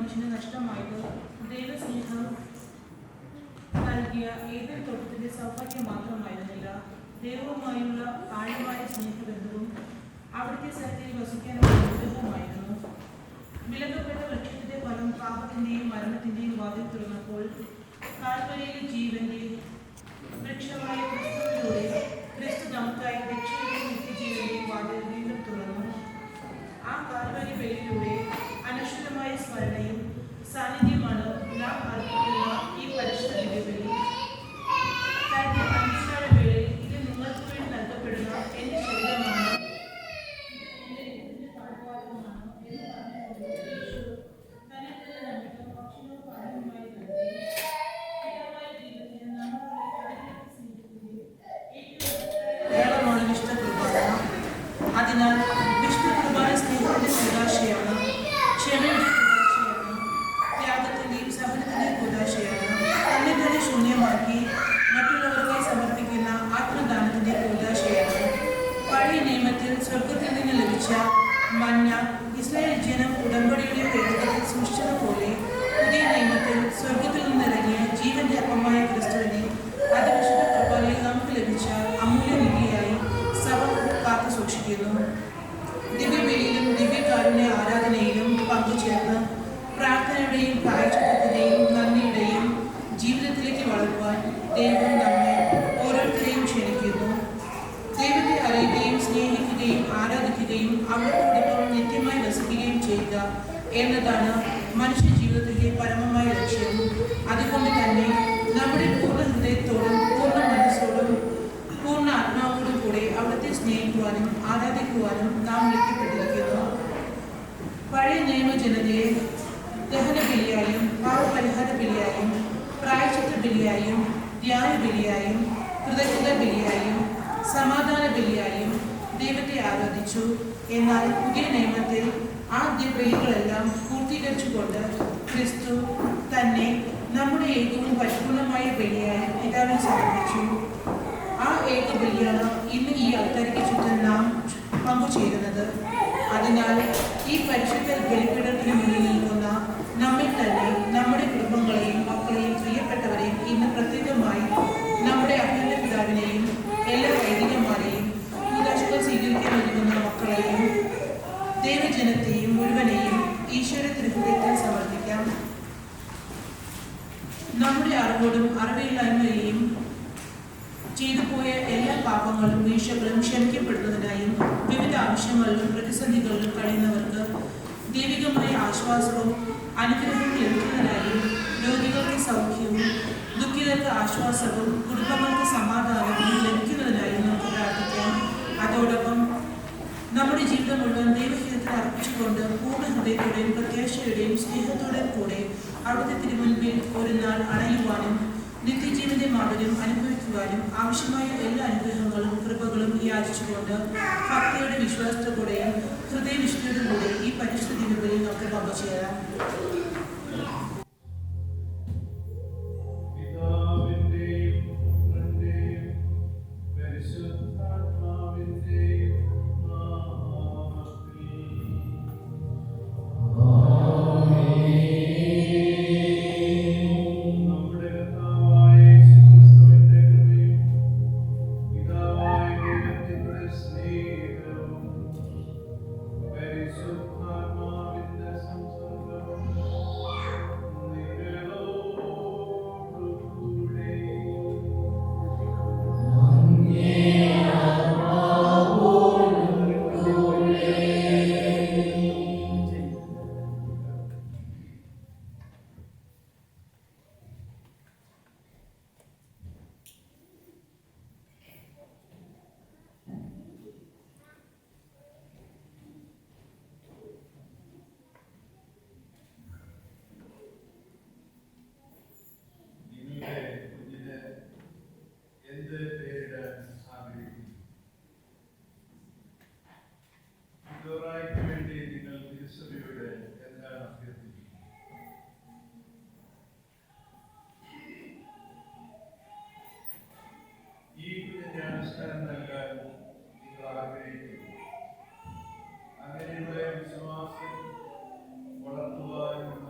മനുഷ്യന് നഷ്ടമായത് ദൈവസ്നേഹം നൽകിയ ഏതൊരു തോട്ടത്തിന്റെ സൗഭാഗ്യം മാത്രമായിരുന്നില്ല. ദൈവവുമായുള്ള ആഴമായ സ്നേഹബന്ധവും അവിടുത്തെ സ്ഥലത്തിൽ വസിക്കാനുള്ള അനുഗ്രഹമായിരുന്നു. വിലക്കപ്പെട്ട വൃക്ഷത്തിന്റെ ഫലം പാപത്തിന്റെയും മരണത്തിന്റെയും വാതിൽ തുറന്നപ്പോൾ കാൽവരിയിലെ ജീവന്റെ വൃക്ഷമായ ക്രിസ്തുവിലൂടെ ക്രിസ്തു നമുക്കായി രക്ഷയുടെയും നിത്യജീവന്റെയും വാതിൽ വീണ്ടും തുറന്നു. ആ കാൽവരി ബലിയിലൂടെ അനശ്വരമായ സ്മരണയും സാന്നിധ്യമാണ് നാം അർപ്പിക്കുന്ന ഈ പരിശുദ്ധ ദിവ്യബലി. തന്റെ അനുഷ്ഠാന വേളയിൽ ഇത് നിങ്ങൾക്ക് വേണ്ടി നൽകപ്പെടുന്ന എന്റെ ശരീരമാണ്, അതിനാൽ വിശുദ്ധ കുർബാന സ്നേഹത്തിന്റെ കൂതാശയാണ്, ക്ഷമയുടെ കൂതാശയാണ്, ത്യാഗത്തിന്റെയും സഹനത്തിന്റെയും കൂതാശയാണ്, തന്നെ തന്നെ ശൂന്യമാക്കി മറ്റുള്ളവർക്കായി സമർപ്പിക്കുന്ന ആത്മദാനത്തിന്റെ കൂതാശയാണ്. പഴയ നിയമത്തിൽ സ്വർഗത്തിൽ നിന്ന് ലഭിച്ച മന്ന ഇസ്രായേൽ ജനം ഉടമ്പടിയുടെ പേരുകളിൽ സൂക്ഷിച്ചത് പോലെ പുതിയ നിയമത്തിൽ സ്വർഗത്തിൽ നിന്നിറങ്ങിയ ജീവന്റെ അപ്പമായ ക്രിസ്തുവിനെ അതിവിശുദ്ധ കുർബാനയിൽ നമുക്ക് ലഭിച്ച അമൂല്യ നിധിയായി സഭ കാത്തു സൂക്ഷിക്കുന്നു. ദിവ്യബലിയിലും ദിവ്യകാരുണ്യ ആരാധനയിലും പങ്കുചേർന്ന് പ്രാർത്ഥനയുടെയും പ്രായശ്ചിത്തത്തിന്റെയും നന്ദിയുടെയും ജീവിതത്തിലേക്ക് വളരുവാൻ ദൈവം നമ്മെ ഓരോരുത്തരെയും ക്ഷണിക്കുന്നു. ദൈവത്തെ അറിയുകയും സ്നേഹിക്കുകയും ആരാധിക്കുകയും അവിടത്തോടൊപ്പം നിത്യമായി വസിക്കുകയും ചെയ്യുക എന്നതാണ് മനുഷ്യ ജീവിതത്തിലെ പരമമായ ലക്ഷ്യം. അതുകൊണ്ട് തന്നെ നമ്മുടെ പൂർണ്ണ ഹൃദയത്തോടും പൂർണ്ണ മനസ്സോടും പൂർണ്ണ ആത്മാവോടും കൂടെ അവിടുത്തെ സ്നേഹിക്കുവാനും ആരാധിക്കുവാനും നാം വിളിക്കപ്പെട്ടിരിക്കുന്നു. പഴയ നിയമജനതയെ ദഹനബലിയായും പാപപരിഹാര ബലിയായും പ്രായശ്ചിത്ത ബലിയായും ധ്യാന ബലിയായും കൃതജ്ഞത ബലിയായും സമാധാന ബലിയായും ദൈവത്തെ ആരാധിച്ചു. എന്നാൽ പുതിയ നിയമത്തിൽ ആദ്യ ബലികളെല്ലാം പൂർത്തീകരിച്ചുകൊണ്ട് ക്രിസ്തു തന്നെ നമ്മുടെ ഏറ്റവും പരിപൂർണമായ ബലിയായി പിതാവിന് സമർപ്പിച്ചു. ആ ഏക ബലിയാണ് ഇന്ന് ഈ അൾത്താരയ്ക്ക് ചുറ്റും നാം പങ്കുചേരുന്നത്. അതിനാൽ ഈ പരിശുദ്ധ ബലിപീഠത്തിന് മുന്നിൽ നിൽക്കുന്ന നമ്മെ തന്നെ, നമ്മുടെ കുടുംബങ്ങളെയും മക്കളെയും പ്രിയപ്പെട്ടവരെയും ഇന്ന് പ്രത്യേകമായി നമ്മുടെ അഭ്യന്തര പിതാവിനെയും എല്ലാ വൈദികന്മാരെയും കൂതാശകൾ സ്വീകരിക്കാൻ ഒരുങ്ങുന്ന മക്കളെയും ദൈവജനത്തെയും മുഴുവനെയും ഈശ്വര തിരുഹൃദയത്തിൽ സമർപ്പിക്കാം. നമ്മുടെ അറിവോടും അറിവില്ലായ്മയെയും ചെയ്തു പോയ എല്ലാ പാപങ്ങളും വീഴ്ചകളും ക്ഷമിക്കപ്പെടുന്നതിനായും വിവിധ ആവശ്യങ്ങളിലും പ്രതിസന്ധികളിലും കഴിയുന്നവർക്ക് ദൈവികമായ ആശ്വാസവും അനുഗ്രഹവും ലഭിക്കുന്നതിനായും രോഗികൾക്ക് സൗഖ്യവും ദുഃഖിതർക്ക് ആശ്വാസവും കുടുംബങ്ങൾക്ക് സമാധാനവും ലഭിക്കുന്നതിനായും നമുക്ക് പ്രാർത്ഥിക്കാം. അതോടൊപ്പം നമ്മുടെ ജീവിതം മുഴുവൻ ദൈവഹിതത്തിൽ അർപ്പിച്ചുകൊണ്ട് പൂർണ്ണ ഹൃദയത്തോടെയും പ്രത്യാശയുടെയും സ്നേഹത്തോടെയും കൂടെ അവിടുത്തെ തിരുമുൻപിൽ ഒരു നാൾ അണയുവാനും നിത്യജീവന്റെ മാധുര്യം അനുഭവിക്കുവാനും ആവശ്യമായ എല്ലാ അനുഗ്രഹങ്ങളും കൃപകളും യാചിച്ചുകൊണ്ട് ഭക്തിയുടെ വിശ്വാസത്തോടെയും ഹൃദയവിശുദ്ധിയോടുകൂടെ ഈ പരിശുദ്ധ ദിവ്യബലിയിൽ നമുക്ക് പങ്കുചേരാം. അങ്ങനെയുള്ള വിശ്വാസം വളർത്തുവാനുള്ള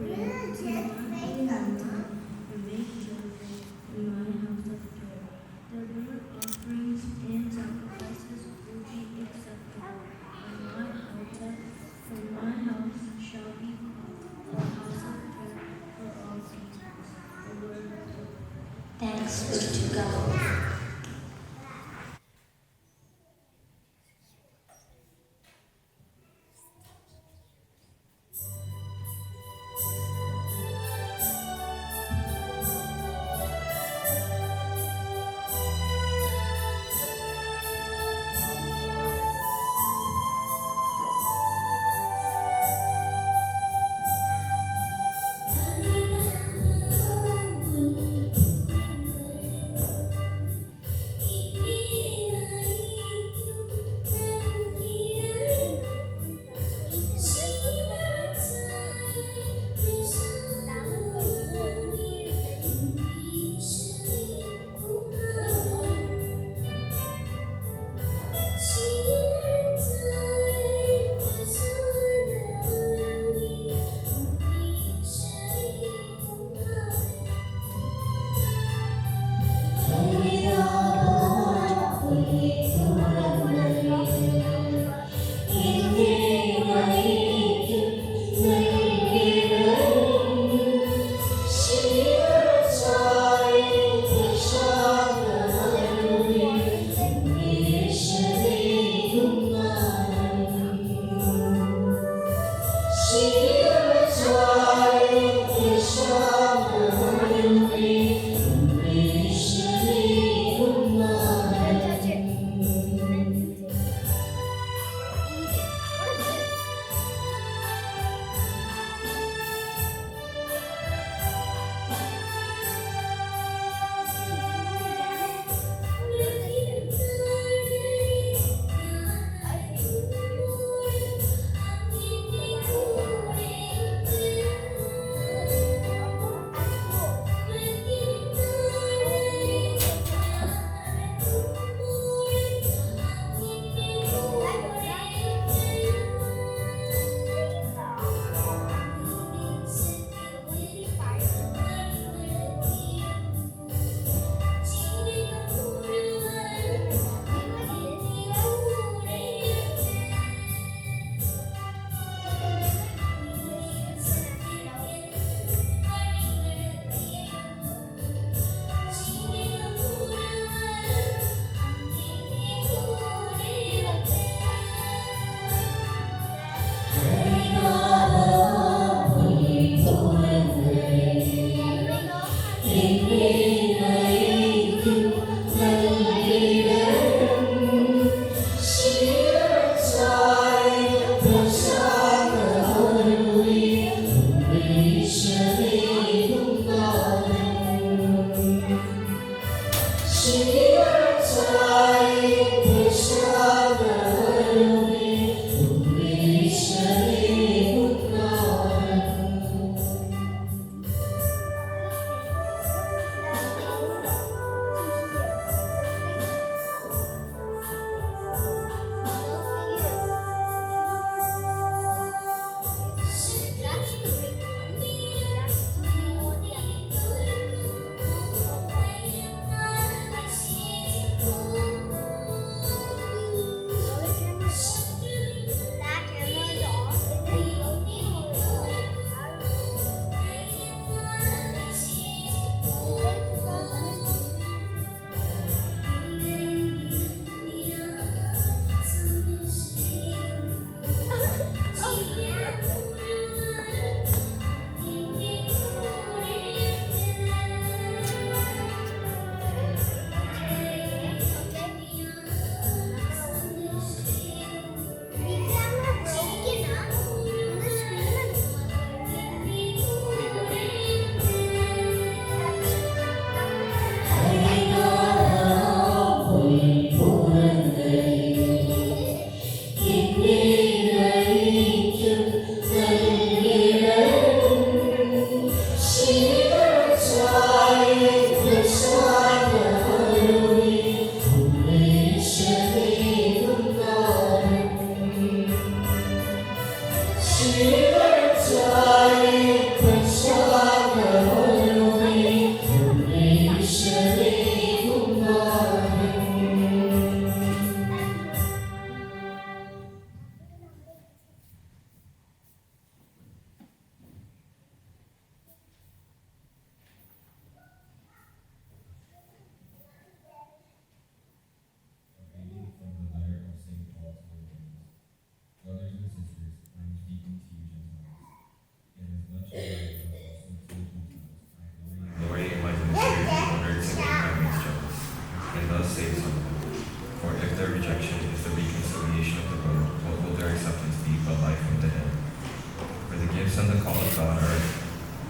pray to my Lord, and make joyful in my house of prayer. The burnt offerings and sacrifices will be acceptable on my altar, for my house shall be called a house of prayer for all peoples. The word of the Lord. Thanks be to God.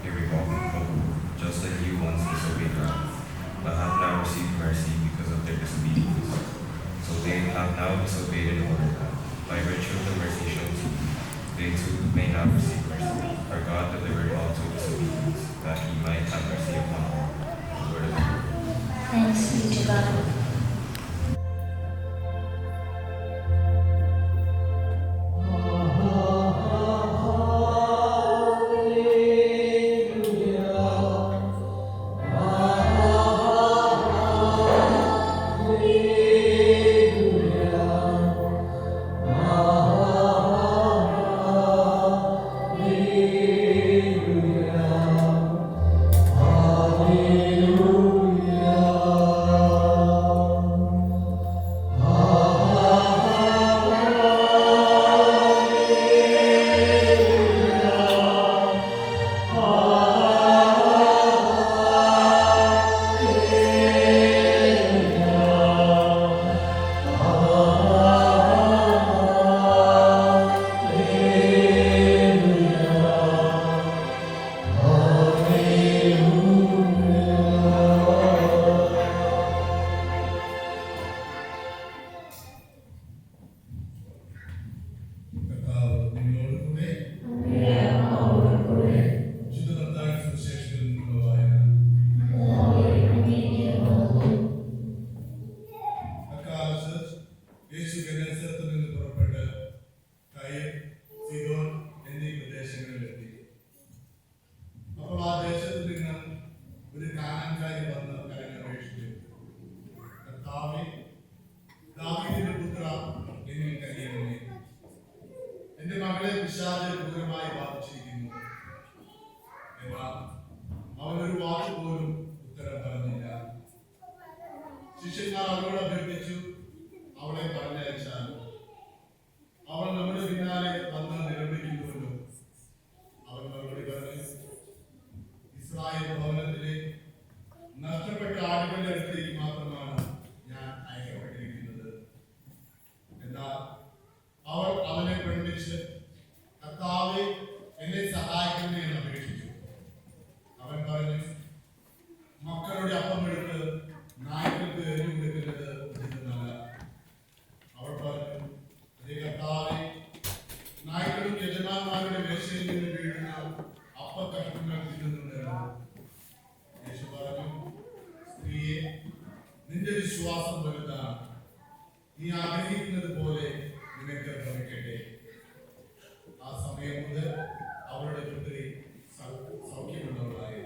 irrevocable, just like you once disobeyed God, but have now received mercy because of their disobedience. So they have now disobeyed in order that, by virtue of the mercy shown to you, they too may now receive mercy. For God delivered all to disobedience, that he might have mercy upon all. The word of the Lord. Thanks be to God. എന്റെ മകളെ പിശാച് ക്രൂരമായി ബാധിച്ചിരിക്കുന്നു. എന്നാൽ അവനൊരു വാക്ക് പോലും ഉത്തരം പറഞ്ഞില്ല. ശിഷ്യന്മാർ അവളോട് അഭ്യർത്ഥിച്ചു, അവളെ പറഞ്ഞയച്ചാൽ അവൾ നമ്മുടെ പിന്നാലെ വന്ന് നിലവിളിക്കുന്നുവല്ലോ. അവൻ മറുപടി പറഞ്ഞു, ഇസ്രായേൽ ഭവനത്തിലെ നഷ്ടപ്പെട്ട ആടുകളുടെ അടുത്തേക്ക് മാത്രമാണ് ഞാൻ അയക്കപ്പെട്ടിരിക്കുന്നത്. എന്നാൽ അവൾ അവനെ പ്രണമിച്ച്, കർത്താവേ, എന്നെ സഹായിക്കണമേ എന്ന് അപേക്ഷിച്ചു. അവൻ പറഞ്ഞു, മക്കളുടെ അപ്പം എടുത്ത് നായ്ക്കൾക്ക് എറിഞ്ഞു കൊടുക്കുന്നത് ഉചിതമല്ല. അവൾ പറഞ്ഞു, അതേ കർത്താവേ, നായ്ക്കളും യജമാന്മാരുടെ മേശയിൽ നിന്ന് വീഴുന്ന അപ്പക്കഷ്ണങ്ങൾ തിന്നുന്നുണ്ടല്ലോ. യേശു പറഞ്ഞു, സ്ത്രീയെ, നിന്റെ വിശ്വാസം വലുതാണ്. നീ ആഗ്രഹിക്കുന്നത് പോലെ നിനക്ക് ഭവിക്കട്ടെ. ആ സമയം മുതൽ അവളുടെ പുത്രി സൗഖ്യമുള്ളവളായി.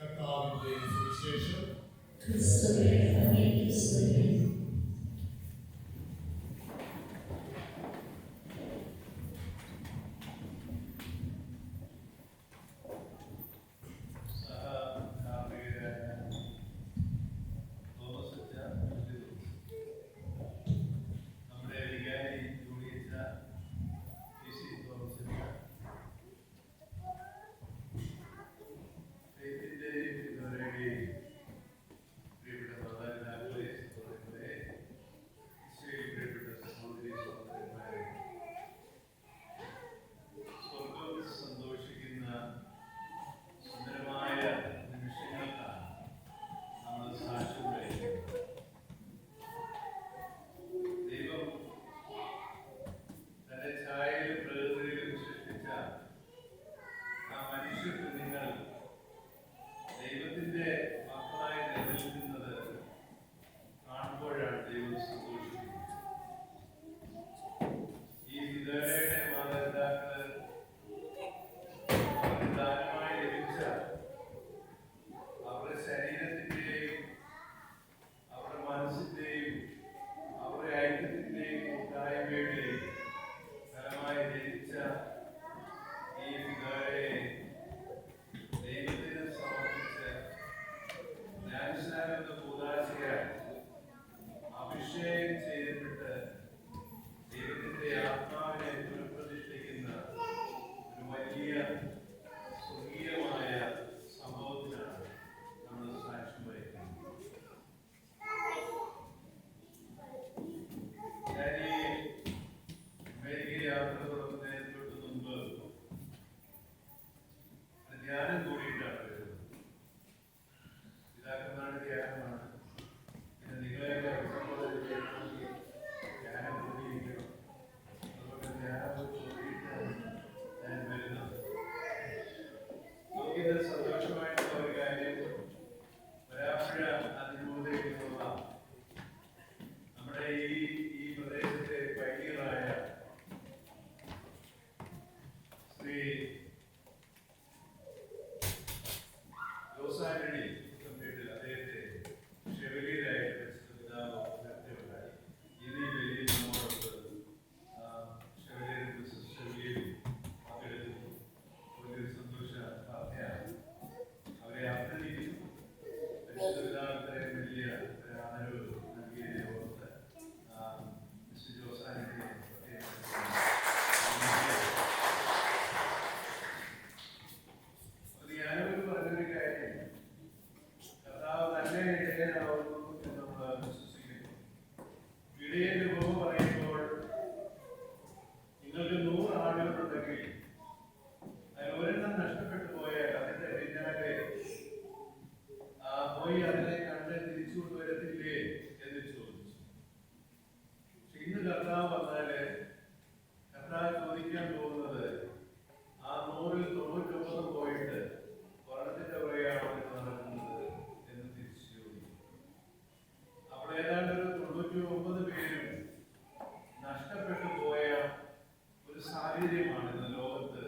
കർത്താവിന്റെ സുവിശേഷം. ഇത് സന്തോഷമായിട്ടുള്ള ഒരു കാര്യം. വരാപ്പുഴ അതിരൂപതയിലുള്ള നമ്മുടെ ഈ പ്രദേശത്തെ പൈനിയറായ ശ്രീ ജോസാന്റണി വീട്ടിൽ അദ്ദേഹത്തെ ഷെവലിയരായിട്ട് പിതാവ് നിർത്തിയുണ്ടായി. ഇനി വലിയ നമ്മോടൊത്ത് ഷെവലിയർ പങ്കെടുക്കുന്നു. വലിയൊരു സന്തോഷ വാർത്തയാണ്. അവരെ അഭിനന്ദിക്കുന്നു. പിതാവിനെ വലിയ ആദരവ് നൽകിയതിനെ ഓർത്ത് മിസ്റ്റർ ജോസാന്റണിയെ പ്രത്യേകം ഞാനൊരു പറഞ്ഞൊരു കാര്യം, കർത്താവ് നല്ല ഇടയനാവുന്നു എന്ന് നമ്മൾ വിശ്വസിക്കുന്നു. ഇടയന്റെ ഉപമ പറയുമ്പോൾ നിങ്ങൾക്ക് 100 ആടുകളുണ്ടെങ്കിൽ അതിൽ ഒരെണ്ണം നഷ്ടപ്പെട്ടു പോയാൽ അതിന്റെ പിന്നാലെ പോയി അതിനെ കണ്ട് തിരിച്ചു കൊണ്ടുവരത്തില്ലേ എന്ന് ചോദിച്ചു. പക്ഷെ ഇന്ന് കർത്താവ് വന്നാല് കർത്താവ് ചോദിക്കാൻ പോകുന്നത് ആ 100-ൽ 99 പോയിട്ട് ഒരെണ്ണത്തിന്റെ പുറകെയാണോ നടക്കുന്നത് എന്ന് തിരിച്ചു ചോദിക്കും. അപ്പോൾ ഏതാണ്ട് ഒരു 99 പേരും നഷ്ടപ്പെട്ടു പോയ ഒരു സാഹചര്യമാണ് ഇന്ന് ലോകത്ത്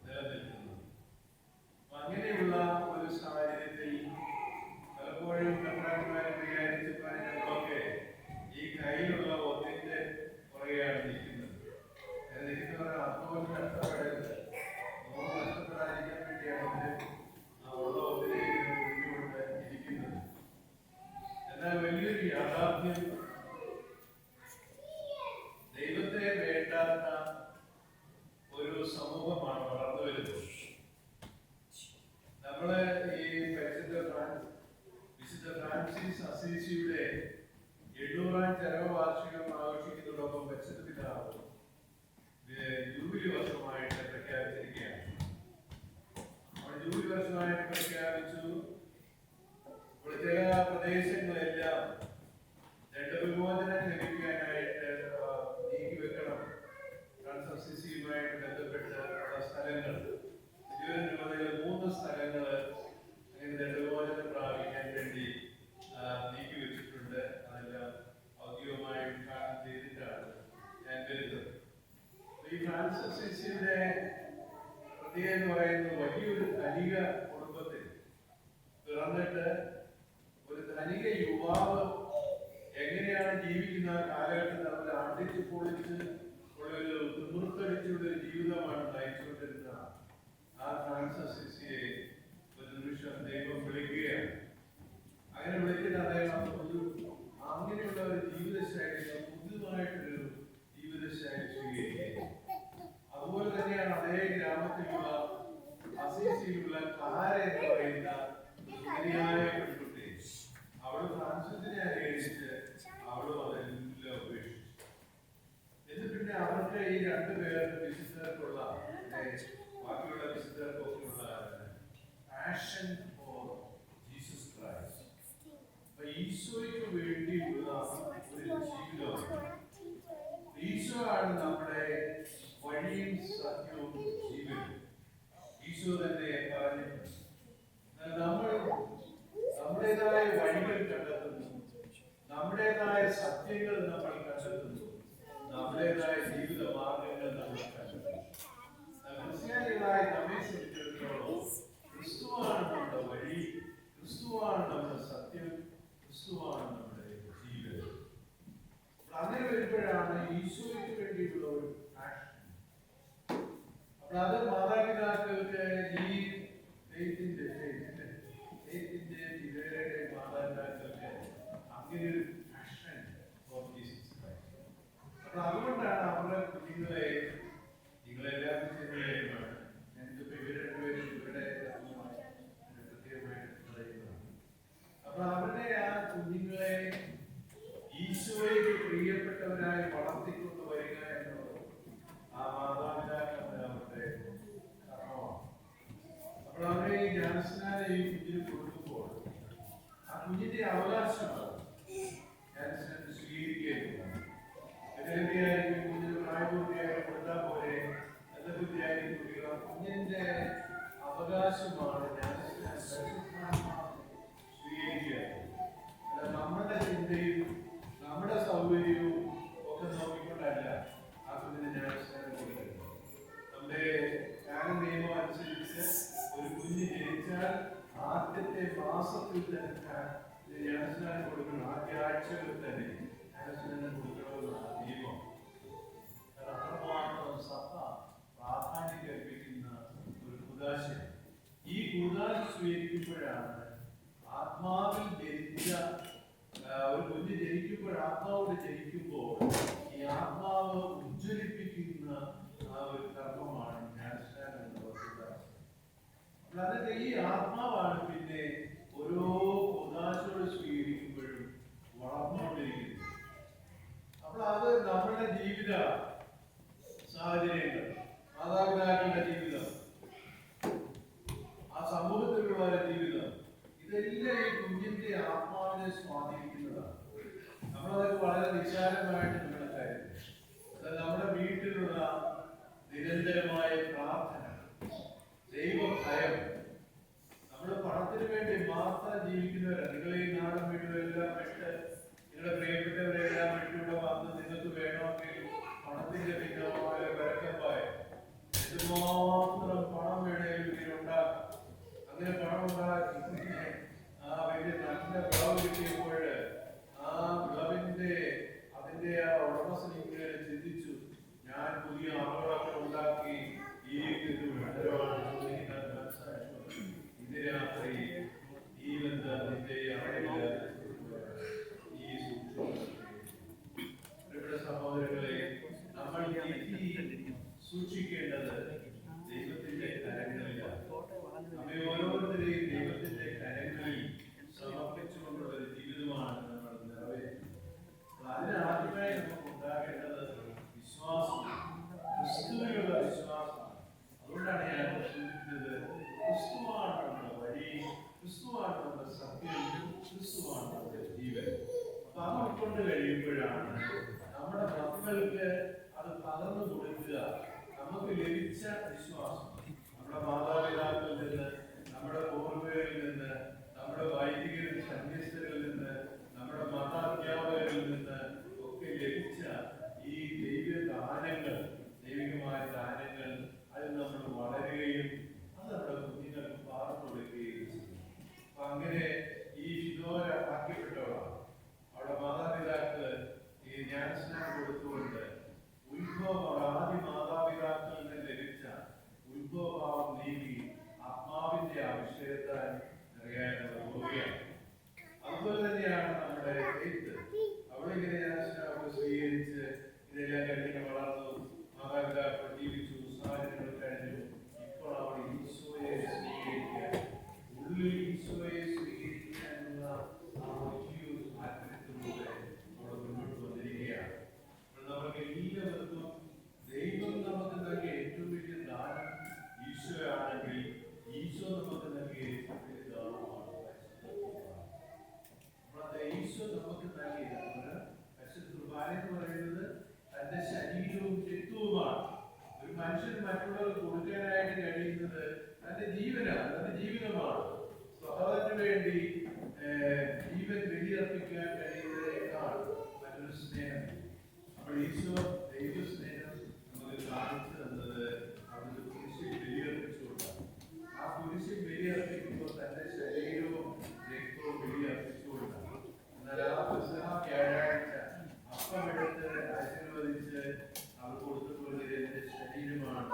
നിലനിൽക്കുന്നത്. അങ്ങനെയുള്ള ഒരു സാഹചര്യത്തിൽ പലപ്പോഴും കർത്താക്കന്മാരെ വിചാരിച്ചപ്പോൾ ഞങ്ങളൊക്കെ ഈ കയ്യിലുള്ള ഒന്നിന്റെ പുറകെയാണ് നിൽക്കുന്നത്. നിൽക്കുന്നവരെ അർത്ഥവും നഷ്ടപ്പെടരുത്, നഷ്ടപ്പെടാതിരിക്കാൻ വേണ്ടിയാണ് ഉള്ള ഒന്നിലേക്ക് ഒഴിഞ്ഞുകൊണ്ട് ഇരിക്കുന്നത്. എന്നാൽ വലിയൊരു യാഥാർത്ഥ്യം, ദൈവത്തെ വേണ്ടാത്ത ഒരു സമൂഹമാണ് വളർന്നു വരുന്നത്. നമ്മള് ഈ വിശുദ്ധ ഫ്രാൻസിസ് അസീസിയുടെ 800-ാം ചരമവാർഷികം ആഘോഷിക്കുന്നതോടൊപ്പം പരിശുദ്ധ പിതാവ് ജൂബിലി വർഷമായിട്ട് പ്രഖ്യാപിച്ചിരിക്കുകയാണ്. ജൂബിലി വർഷമായിട്ട് പ്രഖ്യാപിച്ചു. ചില പ്രദേശങ്ങളെല്ലാം ദണ്ഡവിമോചനം ലഭിക്കാനായിട്ട് നീക്കിവെക്കണം. ഫ്രാൻസിസ് അസീസിയുമായിട്ട് ബന്ധപ്പെട്ട് ഉള്ള സ്ഥലങ്ങൾ, തിരുവനന്തപുരത്തിലെ 3 സ്ഥലങ്ങൾ അങ്ങനെ ദണ്ഡവിമോചനം പ്രാപിക്കാൻ വേണ്ടി നീക്കിവെച്ചിട്ടുണ്ട്. അതെല്ലാം ഔദ്യോഗികമായി ഉദ്ഘാടനം ചെയ്തിട്ടാണ് ഞാൻ വരുന്നത്. ഈ ഫ്രാൻസിസ് അസീസിയുടെ പ്രത്യേകത എന്ന് പറയുന്നത് വലിയൊരു ധനിക കുടുംബത്തിൽ പിറന്നിട്ട് ഒരു ധനിക യുവാവ് എങ്ങനെയാണ് ജീവിക്കുന്ന കാലഘട്ടത്തിൽ അവർ ആണ്ടിച്ച് പൊളിച്ച് ഉള്ളൊരു തിമിർത്തടിച്ചുള്ള ഒരു ജീവിതമാണ് നയിച്ചുകൊണ്ടിരുന്ന ആ ഫ്രാൻസിസ് അസീസിയെ ഒരു നിമിഷം ദൈവം വിളിക്കുകയാണ്. അങ്ങനെ വിളിച്ചിട്ട് അദ്ദേഹം അങ്ങനെയുള്ള ഒരു ജീവിതശൈലി, പുതുതായിട്ടൊരു ജീവിതശൈലി സ്വീകരിക്കുക. അതുപോലെ തന്നെയാണ് അതേ ഗ്രാമത്തിലുള്ള അസീസിയിലുള്ള കാര എന്ന് പറയുന്ന സുന്ദരിയായ പെൺകുട്ടി. അവള് ഫ്രാൻസിസിനെ അനുകരിച്ച് അവളും അതെല്ലാം ഉപേക്ഷിച്ചു. എന്നിട്ട് പിന്നെ അവർക്ക് ഈ 2 പേർക്ക് വിശുദ്ധർക്കുള്ള ബാക്കിയുള്ള വിശുദ്ധർക്കൊക്കെയുള്ള പാഷൻ ഫോർ ജീസസ് ക്രൈസ്റ്റ്, അപ്പൊ ഈശോയ്ക്ക് വേണ്ടിയുള്ള ഒരു ജീവിതമാണ്. ഈശോ ആണ് നമ്മുടെ വഴിയും സത്യവും ജീവനും. ഈശോ തന്നെ പറഞ്ഞിട്ടുണ്ട്. നമ്മൾ നമ്മുടേതായ വഴികൾ കണ്ടെത്തുന്നു, നമ്മുടേതായ സത്യങ്ങൾ നമ്മൾ കണ്ടെത്തുന്നു, നമ്മുടേതായ ജീവിത മാർഗങ്ങൾ നമ്മൾ കണ്ടെത്തുന്നു. ക്രിസ്ത്യാനികളായ നമ്മെ സംബന്ധിച്ചിടത്തോളം ക്രിസ്തുവാണ് നമ്മുടെ വഴി, ക്രിസ്തുവാണ് നമ്മുടെ സത്യം, ക്രിസ്തുവാണ് നമ്മുടെ ജീവിതം. അങ്ങനെ വരുമ്പോഴാണ് ഈശോയ്ക്ക് വേണ്ടിയിട്ടുള്ള ഒരു ആക്ഷൻ. അപ്പോൾ അത് മാതാപിതാക്കൾക്ക് ഈ ദൈവത്തിന്റെ ഇവരുടെ മാതാപിതാക്കൾക്ക് അങ്ങനെ ഒരു ആക്ഷൻ ഫോർ ജീസസ് ക്രൈസ്റ്റ്. അപ്പോൾ അതുകൊണ്ടാണ് അവരുടെ കുഞ്ഞുങ്ങളെ, നിങ്ങളെല്ലാം ചെറിയാണ്, ഞാനിപ്പോ ഇവരുടെ ഇവിടെ പ്രത്യേകമായിട്ട് പറയുന്നതാണ്. അപ്പൊ അവരുടെ ആ കുഞ്ഞുങ്ങളെ ഈശോയ്ക്ക് പ്രിയപ്പെട്ടവരായി വളർത്തിക്കൊണ്ട് വരിക എന്നുള്ളത് ആ മാതാപിതാക്കളുടെ അവരുടെ കർമ്മമാണ്. അപ്പോൾ അവരെ ഈ ജ്ഞാനസ്നാനം ഈ കുഞ്ഞിന് കൊടുക്കുമ്പോൾ ആ കുഞ്ഞിന്റെ അവകാശമാണ് ജ്ഞാനസ്നാനം സ്വീകരിക്കുകയാണ്. കുഞ്ഞിന് പ്രായപൂർത്തിയായി കൊടുത്താൽ പോലെ നല്ല ബുദ്ധിയായി കുട്ടികൾ കുഞ്ഞിന്റെ അവകാശം അവകാശമാണ് സ്വീകരിക്കുക. അല്ല നമ്മുടെ ചിന്തയും നമ്മുടെ സൗകര്യവും ഒക്കെ നോക്കിക്കൊണ്ടല്ല ആ കുഞ്ഞിന് ജ്ഞാനസ്നാനം കൊടുക്കുന്നത്. നമ്മുടെ കാല നിയമം അനുസരിച്ച് ഒരു കുഞ്ഞ് ജനിച്ചാൽ ആദ്യത്തെ മാസത്തിൽ തന്നെ ജ്ഞാനസ്നാനം കൊടുക്കണം. ആദ്യ ആഴ്ചകളിൽ തന്നെ ജ്ഞാനസ്നാനം കൊടുക്കണമെന്നാണ് നിയമം. അത്രമാത്രം സഭ പ്രാധാന്യം കൽപ്പിക്കുന്ന ഒരു കൂദാശ. ഈ കൂദാശ സ്വീകരിക്കുമ്പോഴാണ് ആത്മാവിൽ ജനിച്ച ഒരു കുഞ്ഞ് ജനിക്കുമ്പോൾ, ആത്മാവോട് ജനിക്കുമ്പോൾ ഈ ആത്മാവ് ഉജ്ജ്വലിപ്പിക്കുന്ന ആ ഒരു കർമ്മമാണ് ജ്ഞാനസ്നാനം എന്നുള്ള കൂദാശ. അല്ലാതെ ഈ ആത്മാവാണ് പിന്നെ ഓരോ കൂദാശയോട് സ്വീകരിക്കുമ്പോഴും വളർന്നുകൊണ്ടിരിക്കുന്നത്. അപ്പോൾ അത് നമ്മുടെ ജീവിത സാഹചര്യങ്ങൾ, മാതാപിതാക്കളുടെ ജീവിതം, ആ സമൂഹത്തിലുള്ള ജീവിതം, ഇതെല്ലാം ഈ കുഞ്ഞിന്റെ ആത്മാവിനെ സ്വാധീനിക്കുന്നതാണ്. നമ്മളതൊക്കെ വളരെ നിസ്സാരമായിട്ട് നമ്മുടെ കാര്യം. നമ്മുടെ വീട്ടിലുള്ള നിരന്തരമായ പ്രാർത്ഥന, ദൈവഭയം. നമ്മൾ പണത്തിന് വേണ്ടി മാത്രം ജീവിക്കുന്നവരാണ്. നിങ്ങൾ ഈ നാടും വീടും എല്ലാം വിട്ട് നിങ്ങളുടെ പ്രിയപ്പെട്ടവരെല്ലാം വീട്ടിലൂടെ വന്ന് നിങ്ങൾക്ക് വേണമെങ്കിൽ പണത്തിന്റെ പിന്നാലെ വരക്കപ്പായ എന്തുമാത്രം പണം വേണമെങ്കിൽ ഉണ്ടാക്കാം. അങ്ങനെ പണം ഉണ്ടാക്കി ആ വലിയ നല്ല വിളവ് കിട്ടിയപ്പോൾ ആ വിളവിന്റെ അതിന്റെ ആ ഉടമസ്ഥൻ ഇങ്ങനെ ചിന്തിച്ചു, ഞാൻ പുതിയ ആളുകളൊക്കെ ഉണ്ടാക്കി ഈ ഇന്ന് രാത്രി ഈ ബന്ധത്തിന്റെ സഹോദരങ്ങളെ, നമ്മൾ സൂക്ഷിക്കേണ്ടത് ദൈവത്തിന്റെ കരങ്ങളിലാണ്. നമ്മെ ഓരോരുത്തരെയും ദൈവത്തിന്റെ കരങ്ങളിൽ സമർപ്പിച്ചുകൊണ്ടുള്ള ഒരു ജീവിതമാണ് നമ്മൾ നിറവേറ്റുന്നത്. അതിനാദ്യമായി നമുക്ക് ഉണ്ടാകേണ്ടത് വിശ്വാസമാണ്, ക്രിസ്തുവിലുള്ള വിശ്വാസമാണ്. അതുകൊണ്ടാണ് ഞാൻ സൂചിപ്പിച്ചത്, ക്രിസ്തുവാണ് നമ്മുടെ വഴി, ക്രിസ്തുവാണ് നമ്മുടെ സത്യം, ക്രിസ്തുവാണ് നമ്മുടെ ജീവൻ. അപ്പൊ അത് ഉൾക്കൊണ്ട് കഴിയുമ്പോഴാണ് നമ്മുടെ മക്കൾക്ക് അത് പകർന്നു കൊടുക്കുക. നമുക്ക് ലഭിച്ച വിശ്വാസം നമ്മുടെ മാതാപിതാക്കളിൽ നിന്ന്, നമ്മുടെ പൂർവികരിൽ നിന്ന്, നമ്മുടെ വൈദികരിൽ, സന്യസ്തരിൽ നിന്ന്, നമ്മുടെ മതാധ്യാപകരിൽ നിന്ന് ഒക്കെ ലഭിച്ച ഈ ദൈവദാനങ്ങൾ, ദൈവികമായ ദാനങ്ങൾ, അതിൽ നമ്മൾ വളരുകയും അത് നമ്മുടെ കുഞ്ഞുങ്ങൾക്ക് പകർന്നു കൊടുക്കുകയും ചെയ്യും. അപ്പൊ അങ്ങനെ ഈ ശിതോര ആക്കിപ്പെട്ടവളാണ് അവിടെ മാതാപിതാക്കള് ഈ ജ്ഞാനസ്നാനം കൊടുത്തുകൊണ്ട് ആദ്യ മാതാപിതാക്കളിൽ നിന്ന് ലഭിച്ച ഉത്ഭവഭാവം നീക്കി ആത്മാവിന്റെ അഭിഷേകത്താൽ നിറയാനുള്ള പോവുകയാണ്. അതുപോലെ തന്നെയാണ് നമ്മുടെ എഴുത്ത്. അവിടെ ഇങ്ങനെ ജ്ഞാനസ്നാനം സ്വീകരിച്ച് ഇതെല്ലാം കഴിഞ്ഞ് വളർന്നു, മാതാപിതാക്കൾ ജീവിച്ചു, സാഹചര്യങ്ങൾ കഴിഞ്ഞു. ഇപ്പോൾ അവിടെ ഈശോയെ സ്വീകരിക്കാൻ, ഉള്ളിൽ ഈശോയെ സ്വീകരിക്കാനുള്ള ആ വലിയ ആഗ്രഹത്തിലൂടെ അവിടെ മുന്നോട്ട് വന്നിരിക്കുകയാണ്. നമുക്ക് എല്ലാവർക്കും ദൈവം നമുക്ക് നൽകിയ ഏറ്റവും വലിയ ദാനം ഈശോയാണെങ്കിൽ ഈശോ നമുക്ക് നൽകിയ ഏറ്റവും വലിയ ദാനമാണ് ഈശോ നമുക്ക് നൽകിയ പരിശുദ്ധ കുർബാന എന്ന് പറയുന്നത് തന്റെ ശരീരവും രക്തവുമാണ്. ഒരു മനുഷ്യൻ മറ്റുള്ളവർക്ക് കൊടുക്കാനായിട്ട് കഴിയുന്നത് തന്റെ ജീവനാണ്, തന്റെ ജീവിതമാണ്. സ്വഭാവത്തിന് വേണ്ടി ജീവൻ ബലിയർപ്പിക്കാൻ കഴിയുന്നതിനേക്കാൾ മറ്റൊരു സ്നേഹം. അപ്പോൾ ഈശോ ദൈവസ്നേഹം നമുക്ക് കാണിച്ചു തന്നത് അവിടുത്തെ കുരിശിൽ ബലിയർപ്പിച്ചുകൊണ്ടാണ്. ആ കുരിശിൽ ബലിയർപ്പിക്കുമ്പോൾ തന്റെ ശരീരവും രക്തവും ബലിയർപ്പിച്ചുകൊണ്ടാണ്. എന്നാൽ ആ വ്യാഴാഴ്ച അപ്പമെടുത്ത് ആശീർവദിച്ച് അവർ കൊടുത്തുകൊണ്ട് എന്റെ ശരീരമാണ്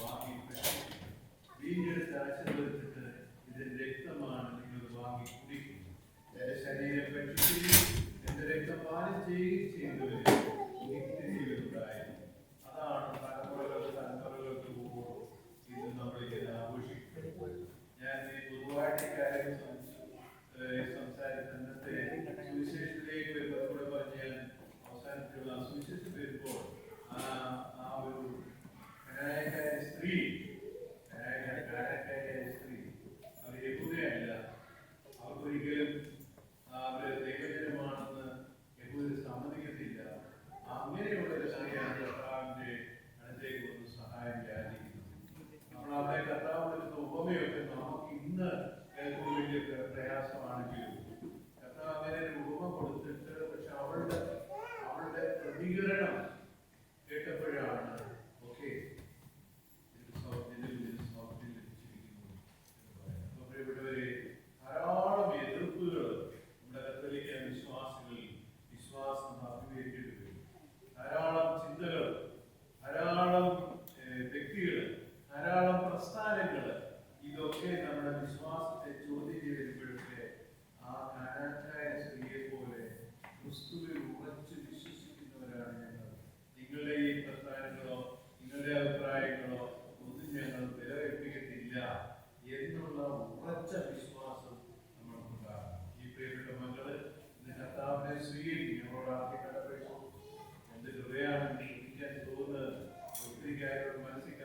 വാങ്ങി വീണ്ടെടുത്ത് ആശീർവദിച്ചിട്ട് ഇതിന്റെ രക്തമാണ് നിങ്ങൾ വാങ്ങി കുടിക്കുന്നത്. എന്റെ ശരീരം ഭക്ഷിക്കുകയും എന്റെ രക്തം പാനം ചെയ്യുകയും ചെയ്യുന്നവര് നിത്യജീവിതം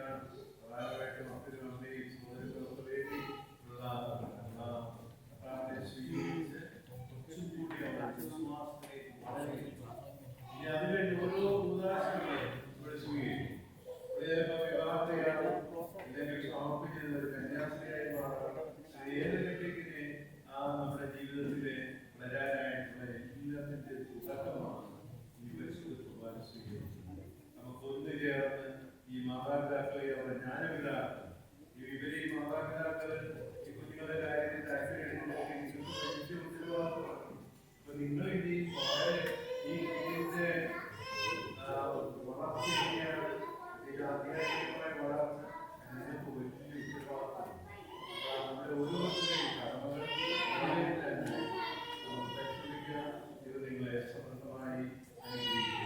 പ്രധാനമായിട്ടും അപ്പനും അമ്മയും സഹോദരങ്ങൾക്ക് വേണ്ടി ഉള്ള പ്രാർത്ഥന സ്വീകരിച്ച് കുറച്ചും കൂടി അവരുടെ വിശ്വാസത്തിലേക്ക് വളരുകയും ഇനി അതിനുവേണ്ടി ഓരോ ഉദാഹരണങ്ങളെ ഇവിടെ സ്വീകരിക്കും. ചിലപ്പോൾ വിവാഹത്തെയാണ്, ഇല്ലെങ്കിൽ സമർപ്പിച്ചത് ഒരു കന്യാസ്ത്രീയായി മാറാം. ഏതൊക്കെ നമ്മുടെ ജീവിതത്തിലെ വളരാനായിട്ടുള്ള എല്ലാത്തിൻ്റെ തുടക്കമാണ് ഈ പരിശുദ്ധ കുർബാന സ്വീകരിക്കുന്നത്. നമുക്ക് ഒന്നു ചേർന്ന് ഈ മാതാപിതാക്കളെ അവരുടെ ജ്ഞാനപിതാക്കൾ, ഈ വിപരീത മാതാപിതാക്കൾ ഈ കുഞ്ഞുങ്ങളുടെ കാര്യത്തിൽ താല്പര്യമുണ്ടെങ്കിൽ നിങ്ങൾക്ക് വലിയ ഉത്തരവാദിത്തമാണ്. അപ്പൊ നിങ്ങൾ ഇനി വളരെ ഈ കുഞ്ഞിന്റെ വളർച്ചയാണ്, ആധ്യാത്മികമായ വളർച്ച നിങ്ങൾക്ക് വലിയ ഉത്തരവാദിത്തമാണ്. നമ്മുടെ ഓരോരുത്തരുടെയും കടമകൾ തന്നെ നമ്മൾ പരിശോധിക്കുക. ഇത് നിങ്ങളെ സമൃദ്ധമായി അനുഗ്രഹിക്കുക.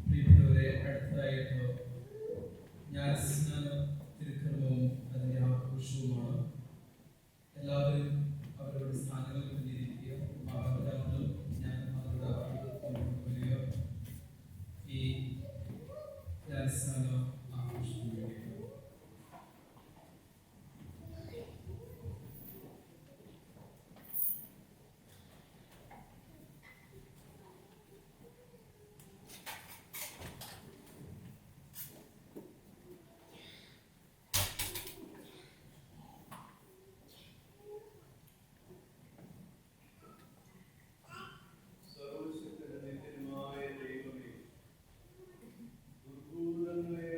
പ്രിയപ്പെട്ടവരെ, അടുത്തതായിട്ട് ജ്ഞാനസ്നാന തിരുക്കർമ്മവും അതിൻ്റെ ആഘോഷവുമാണ്. എല്ലാവരും അവരുടെ സ്ഥാനങ്ങളിൽ തന്നെയിരിക്കുക. മാതാപിതാക്കളും ജ്ഞാനമാതാപിതാക്കളും വരിക. ഈ ജ്ഞാനസ്നാന ആഘോഷം വേണ്ടിയിട്ട് സർവശക്തനായ ദൈവമേ, ദുർഭൂതങ്ങളെ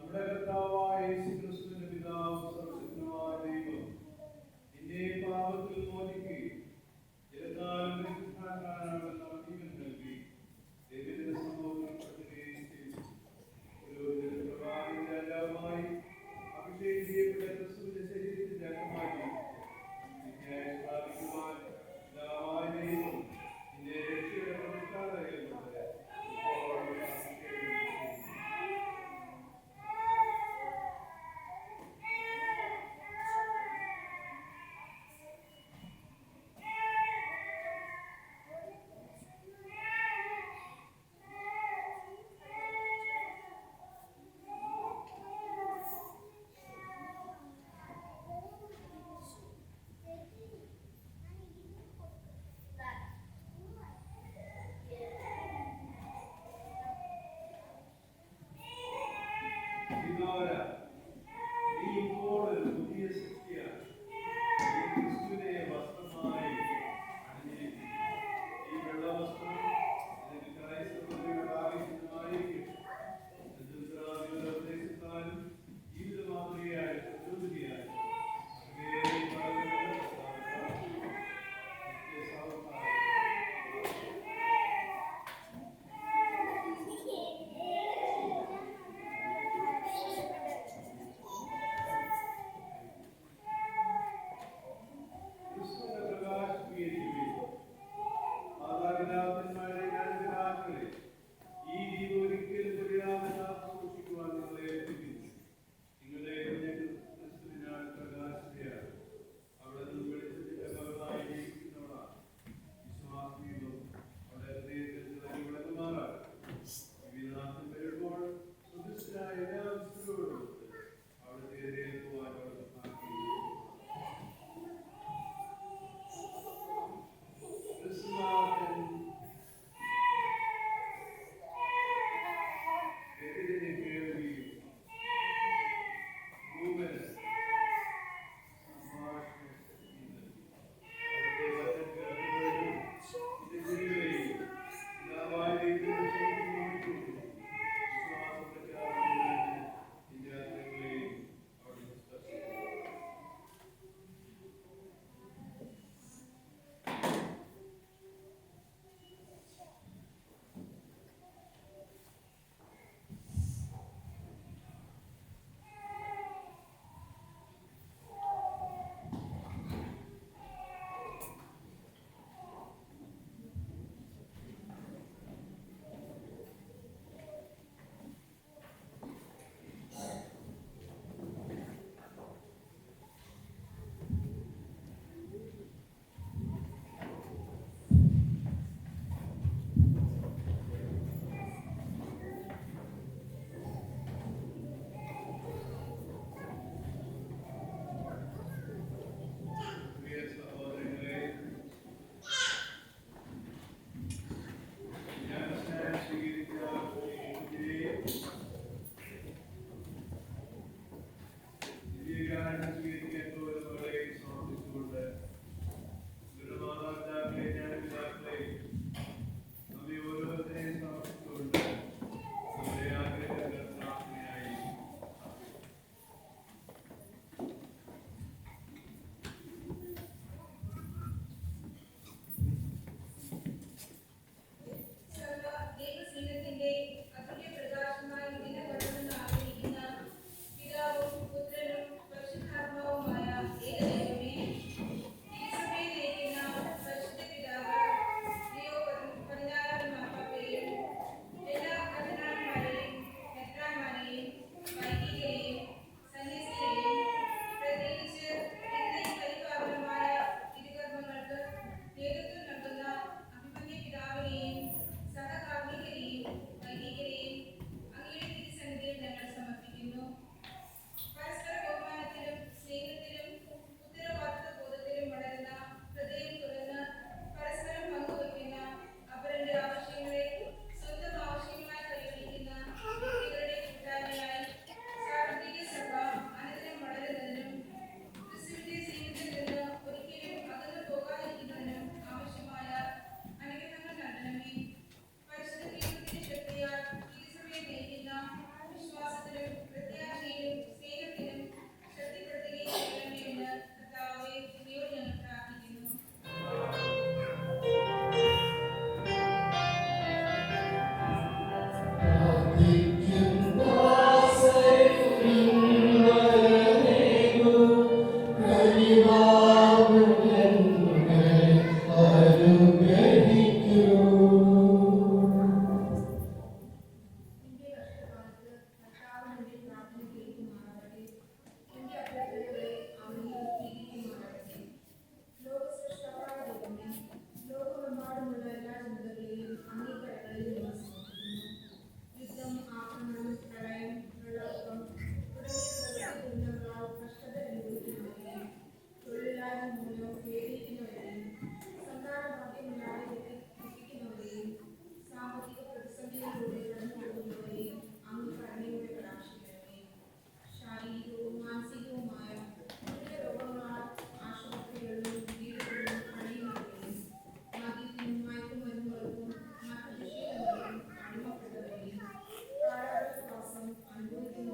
നമ്മുടെ കർത്താവായ യേശുക്രിസ്തുവിന്റെ പിതാവ് സർവശക്തനായ ദൈവം നിന്നെ പാപത്തിൽ മോചിക്കുകയും ചിലകാലം പരിശുദ്ധാത്മാവിനാൽ ജീവൻ നൽകി ദൈവത്തിന്റെ സമൂഹത്തിൽ പെടുകയും ചെയ്തു. പുരോഹിതൻ പ്രവാചകൻ രാജാവുമായി അഭിഷേകം ചെയ്യപ്പെട്ട ക്രിസ്തുവിന്റെ ശരീരത്തിന്റെ അംഗമായി നിന്നെ സ്ഥാപിക്കുവാൻ പിതാവായ ദൈവം നിന്നെ രക്ഷയുടെ പ്രതിഷ്ഠാതയായിക്കൊണ്ട് ഇപ്പോൾ അഭിഷേകം ചെയ്തു. ശ്രീനാഥ, നീ ഇപ്പോൾ ഒരു പുതിയ സൃഷ്ടിയാണ്. നീ ക്രിസ്തുവിനെ വസ്ത്രമായി അണിഞ്ഞിരിക്കുന്നു. ഈ വെള്ളവസ്ത്രം നിനക്ക് ക്രൈസ്തവരുടെ ആവശ്യമായിരിക്കും. ദരിദ്രാദികളുടെ ഉപദേശത്താലും ജീവിത മാതൃകയായി പ്രചോദിതയായി അങ്ങേ പദവികൾ നിത്യസൗഭാഗ്യം. ക്രിസ്തുവിന്റെ പ്രകാശമേറ്റുകയും മാതാപിതാക്കന്മാരുടെ ജ്ഞാനപിതാക്കളെ ഈ ദീപം ഒരിക്കലും പൊലിയാതെ കാത്തു സൂക്ഷിക്കുവാൻ നിങ്ങളെ ഏൽപ്പിക്കുന്നു. നിങ്ങളുടെ ക്രിസ്തുവിനാൽ പ്രകാശിതയാണ്. അവിടെ നിന്ന് വെളിച്ചത്തിന്റെ മകളായി ജീവിക്കുന്നവളാണ്. വിശ്വാസദീപം അവിടെ ഹൃദയത്തിൽ തിളങ്ങി വിളങ്ങുമാറാണ്. വിനാശം വരുമ്പോൾ സുദൃശ്യരായ എല്ലാ വിശുദ്ധരോടും അവിടുത്തെ എതിരേൽക്കുവാൻ അവർ ആഗ്രഹിക്കുന്നു. ക്രിസ്തുനാഥൻ എതിരെ കേൾവിയും ഭൂമന് സംഭാഷണ ശക്തി നൽകി. അവിടുത്തെ വചനം കേൾക്കുന്നവരും ഇത് ചെയ്യുകയും പിതാവായ ദൈവത്തിന്റെ ശക്തി നോക്കിക്കൊണ്ടും വിശ്വാസം പ്രഖ്യാപിക്കുന്നതിന് നിന്റെ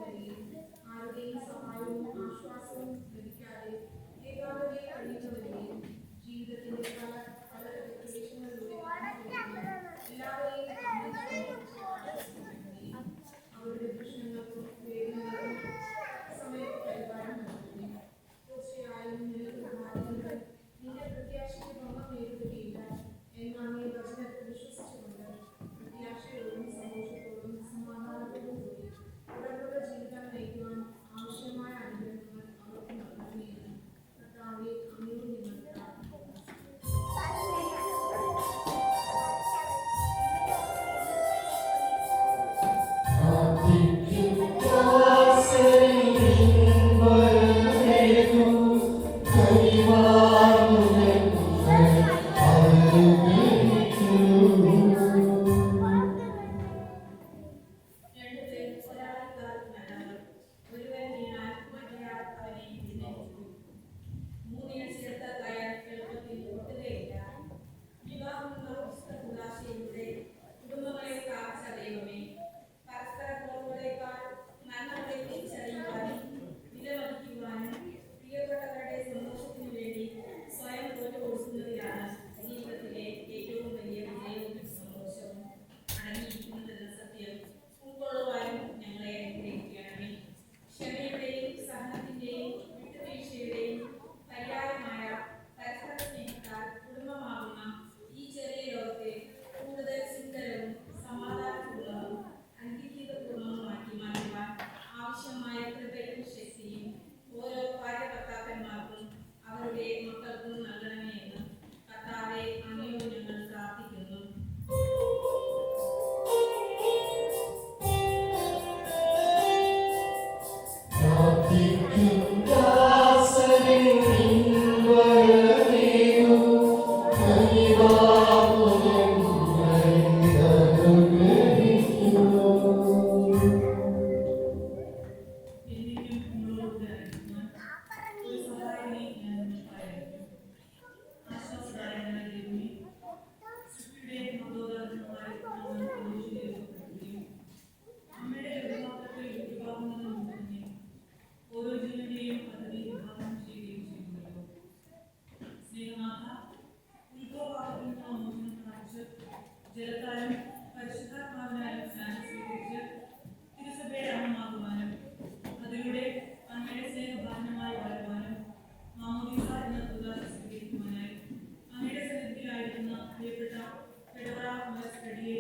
വരികയും ആരുടെയും സഹായവും ആശ്വാസവും ലഭിക്കാതെ ഏകാന്തതയിൽ കഴിയുന്നവരെയും ജീവിതത്തിന്റെ പല പല ക്ലേശങ്ങളിലൂടെ എല്ലാവരെയും അവരുടെ പ്രശ്നങ്ങൾക്കും വേദനകൾക്കും സമയത്ത് പരിഹാരം നൽകുന്നു. തീർച്ചയായും നിനക്ക് ഭാര്യകൾ നിന്റെ പ്രത്യാശയ്ക്ക് ഭംഗം നേരിടുകയില്ല എന്നീ വചനത്തിൽ വിശ്വസിച്ചുകൊണ്ട് പ്രത്യാശയോടും സന്തോഷത്തോടും സമാധാനത്തോടും കൂടി ഉടലുള്ള ജീവിതം നയിക്കുവാൻ ആവശ്യമായ അനുഗ്രഹങ്ങൾ അവർക്ക് നൽകണമെന്ന് കർത്താവെ അങ്ങയോട് നിങ്ങൾ പ്രാർത്ഥിക്കുന്നു. ജലത്താലും പരിശുദ്ധാത്മാവിനാലും സ്നാനം സ്വീകരിച്ച് തിരുസഭയുടെ അംഗമാകുവാനും അതിലൂടെ അങ്ങയുടെ സ്നേഹഭാനമായി വളരുവാനും മാമോദീസ എന്ന ഉദാശ സ്വീകരിക്കുവാനായി അങ്ങയുടെ സന്നിധിയിലായിരിക്കുന്ന പ്രിയപ്പെട്ട പെടവറ സ്റ്റഡിയെ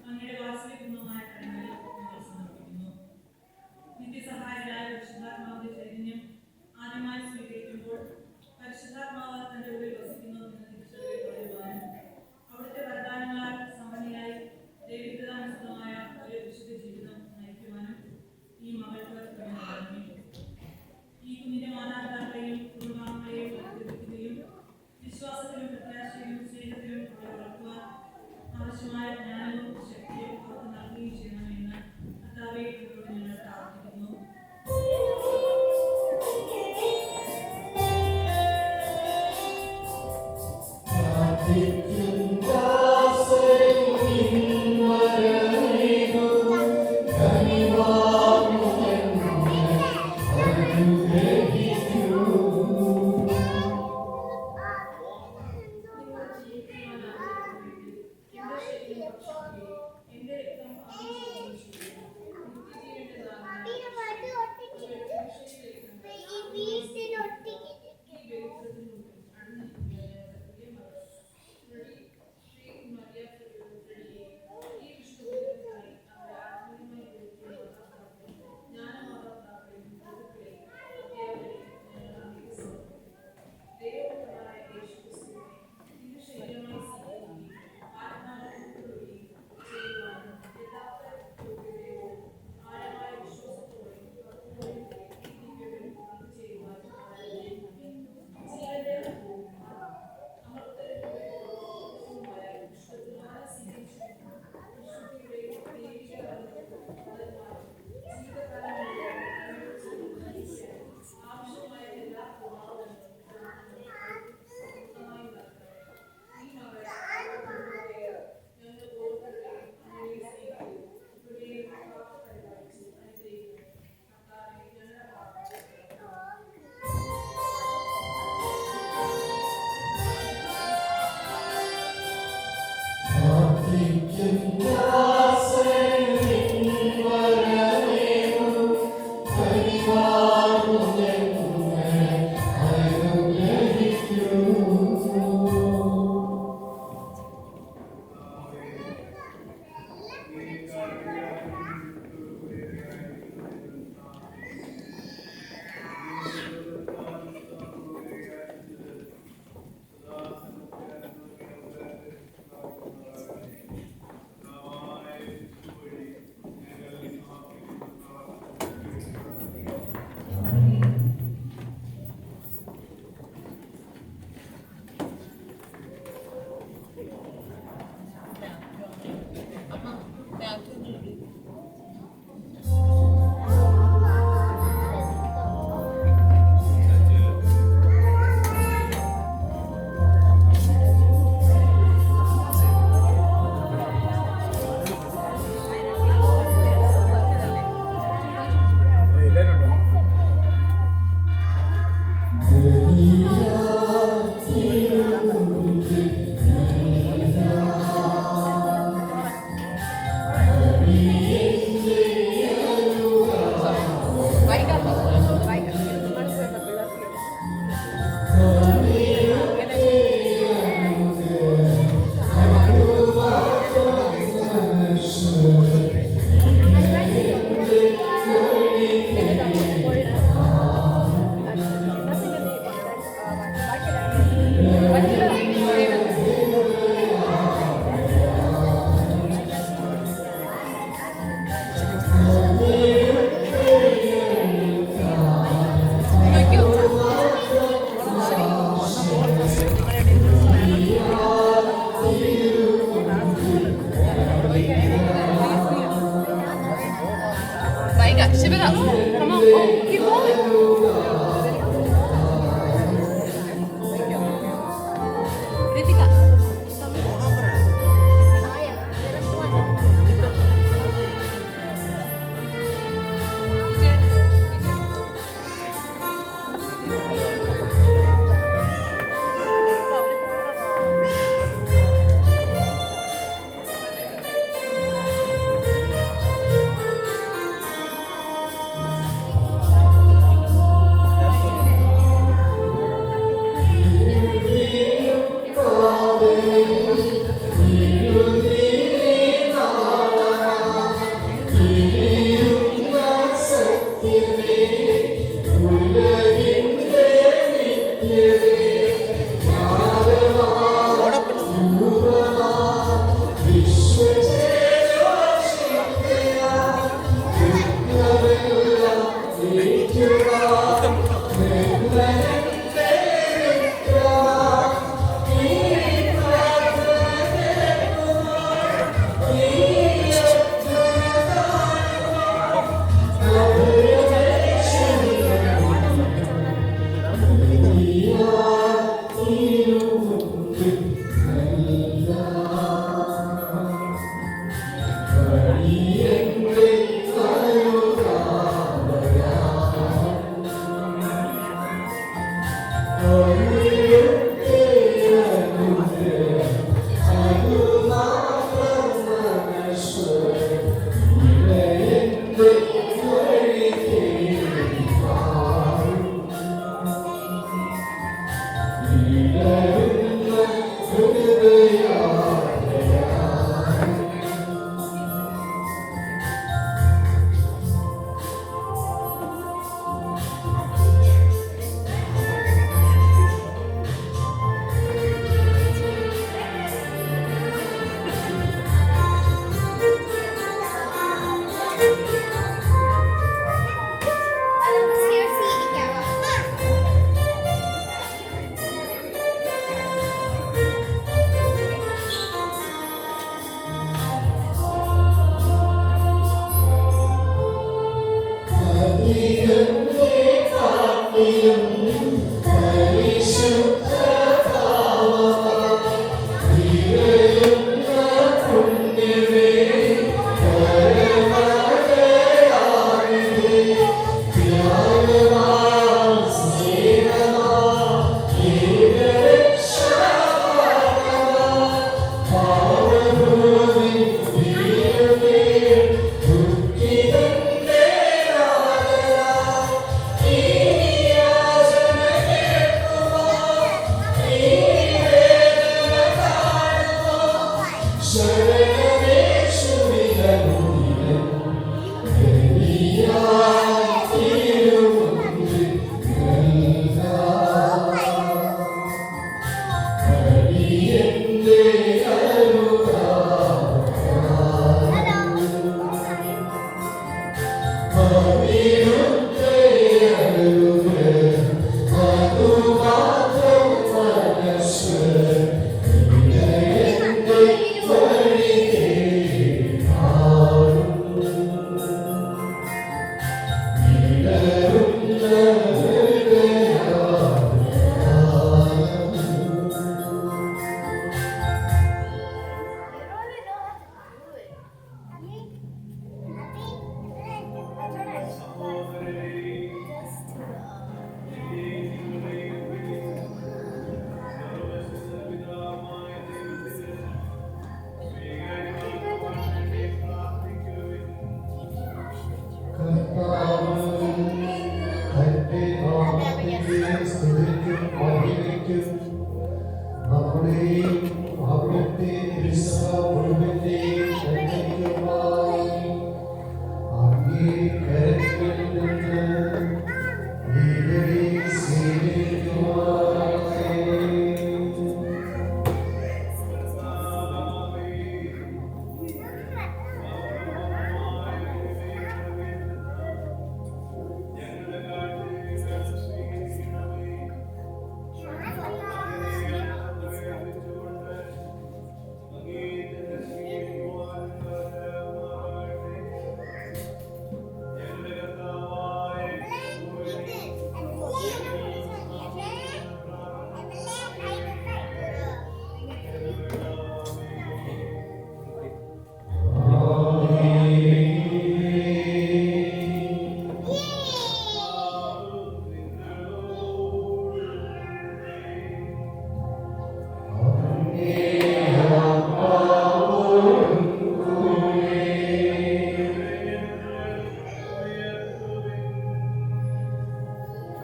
അങ്ങയുടെ വാത്സല്യപൂർണ്ണമായ കരങ്ങളിൽ ഞങ്ങൾ സമർപ്പിക്കുന്നു. നിത്യസഹായകരായ പരിശുദ്ധാത്മാവിന്റെ ചൈതന്യം ആദ്യമായി സ്വീകരിക്കുമ്പോൾ പരിശുദ്ധാത്മാവ് തന്റെ ഉള്ളിൽ വസിക്കുന്നു എന്ന തിരിച്ചറിവിൽ വളരുവാനും അവിടുത്തെ വരദാനങ്ങളാൽ സമ്പന്നയായി ദൈവികതാനുസൃതമായ ഒരു വിശുദ്ധ ജീവിതം നയിക്കുവാനും ഈ മകൾക്ക് കഴിയുന്നു. ഈ കുഞ്ഞിന്റെ മാതാപിതാക്കളെയും കുടുംബാംഗങ്ങളെയും വർദ്ധിപ്പിക്കുകയും വിശ്വാസത്തിലും പ്രത്യാശയിലും സ്നേഹത്തിലും വളർത്തുവാൻ ആവശ്യമായ ജ്ഞാനവും ശക്തിയും അവർക്ക് നൽകുകയും ചെയ്യണമെന്ന് കർത്താവേ ഞങ്ങൾ പ്രാർത്ഥിക്കുന്നു. നിങ്ങൾ ജീവിക്കുവാൻ ആഗ്രഹിക്കുന്നെങ്കിൽ എന്റെ ശരീരം ഭക്ഷിക്കുകയും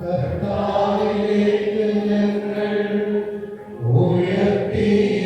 കർത്താവിലേക്ക് ഞങ്ങൾ ഉയർത്തിയിരിക്കുന്നു.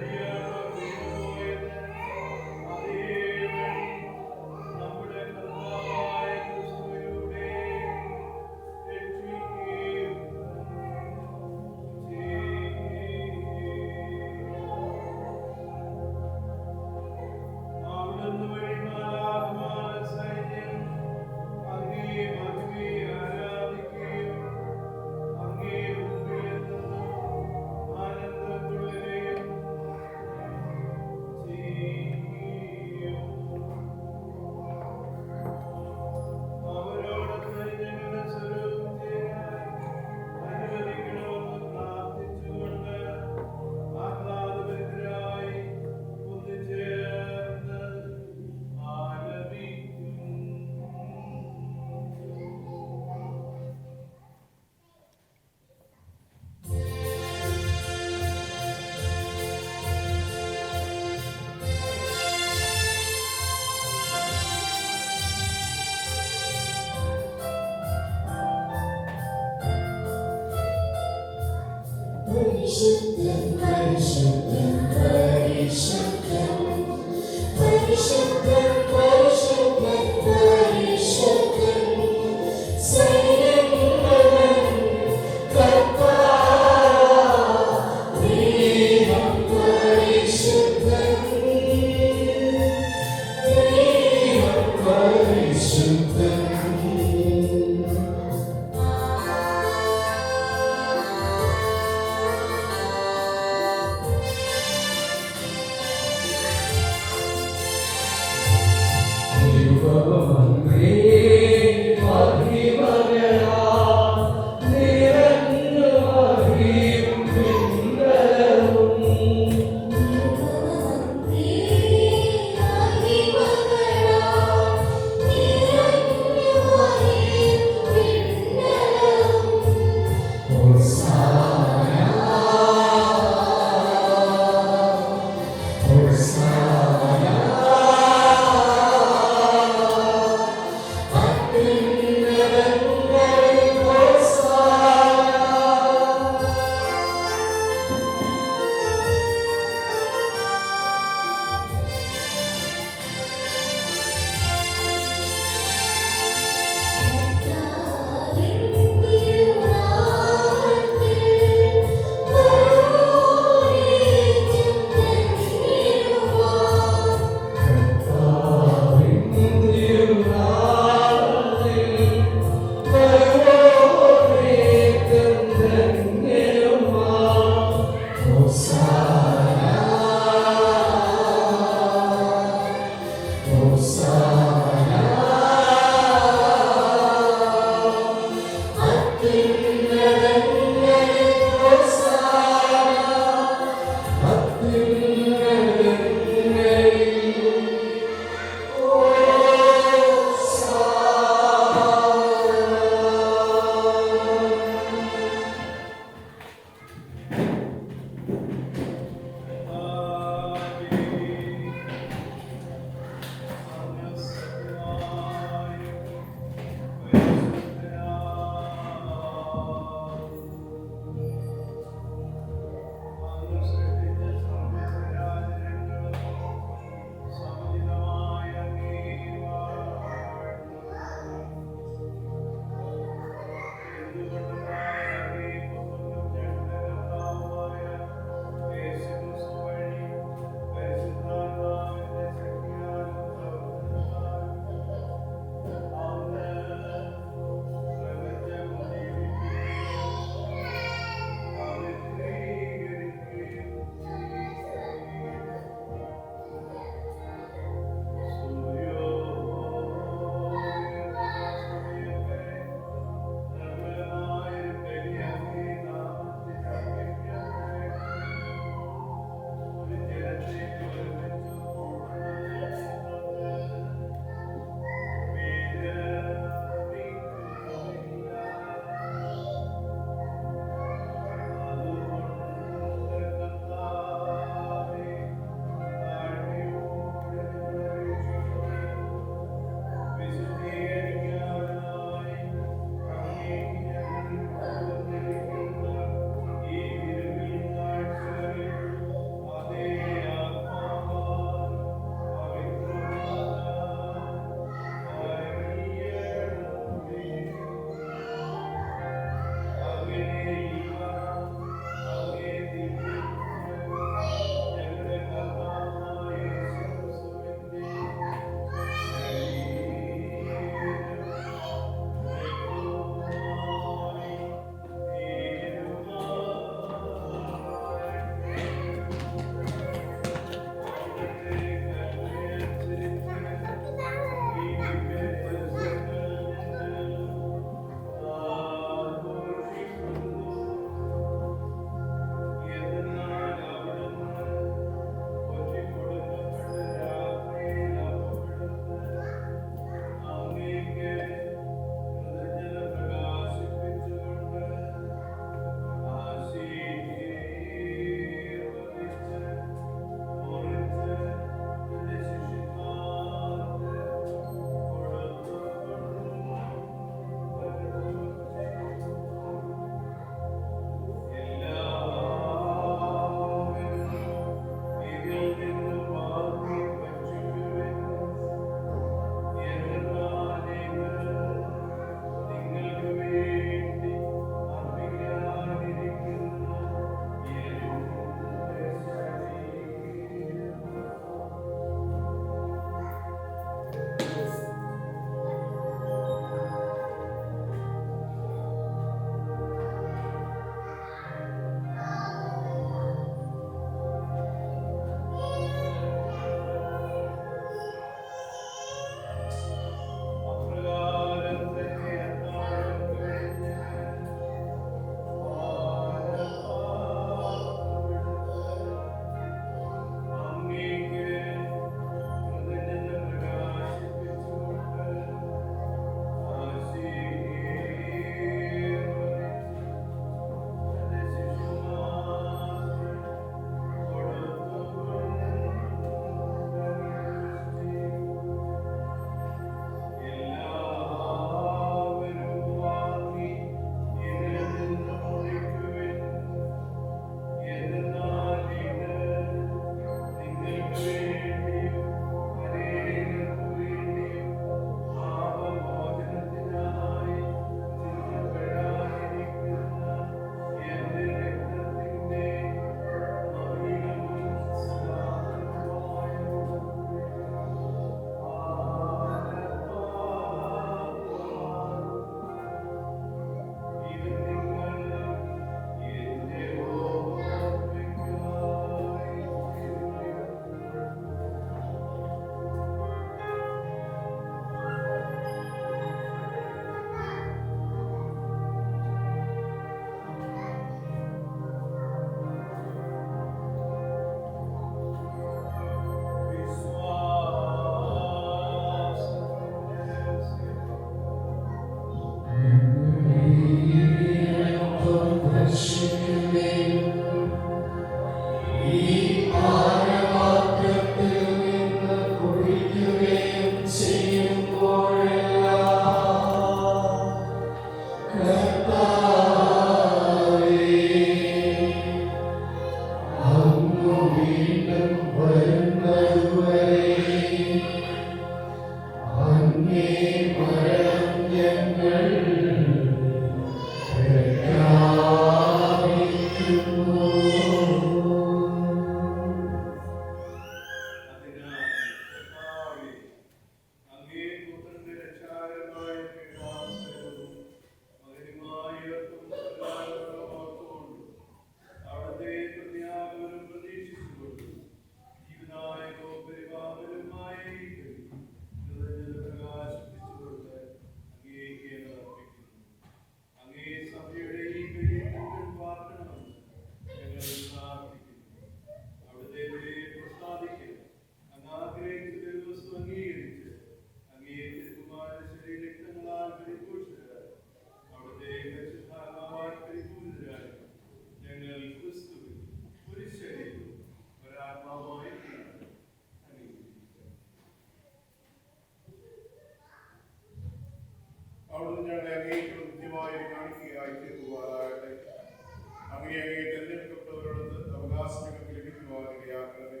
അങ്ങേ തെരഞ്ഞെടുക്കപ്പെട്ടവരോട് അവകാശം ഞങ്ങൾക്ക് ലഭിക്കുവാൻ ഇടയാക്കണമേ.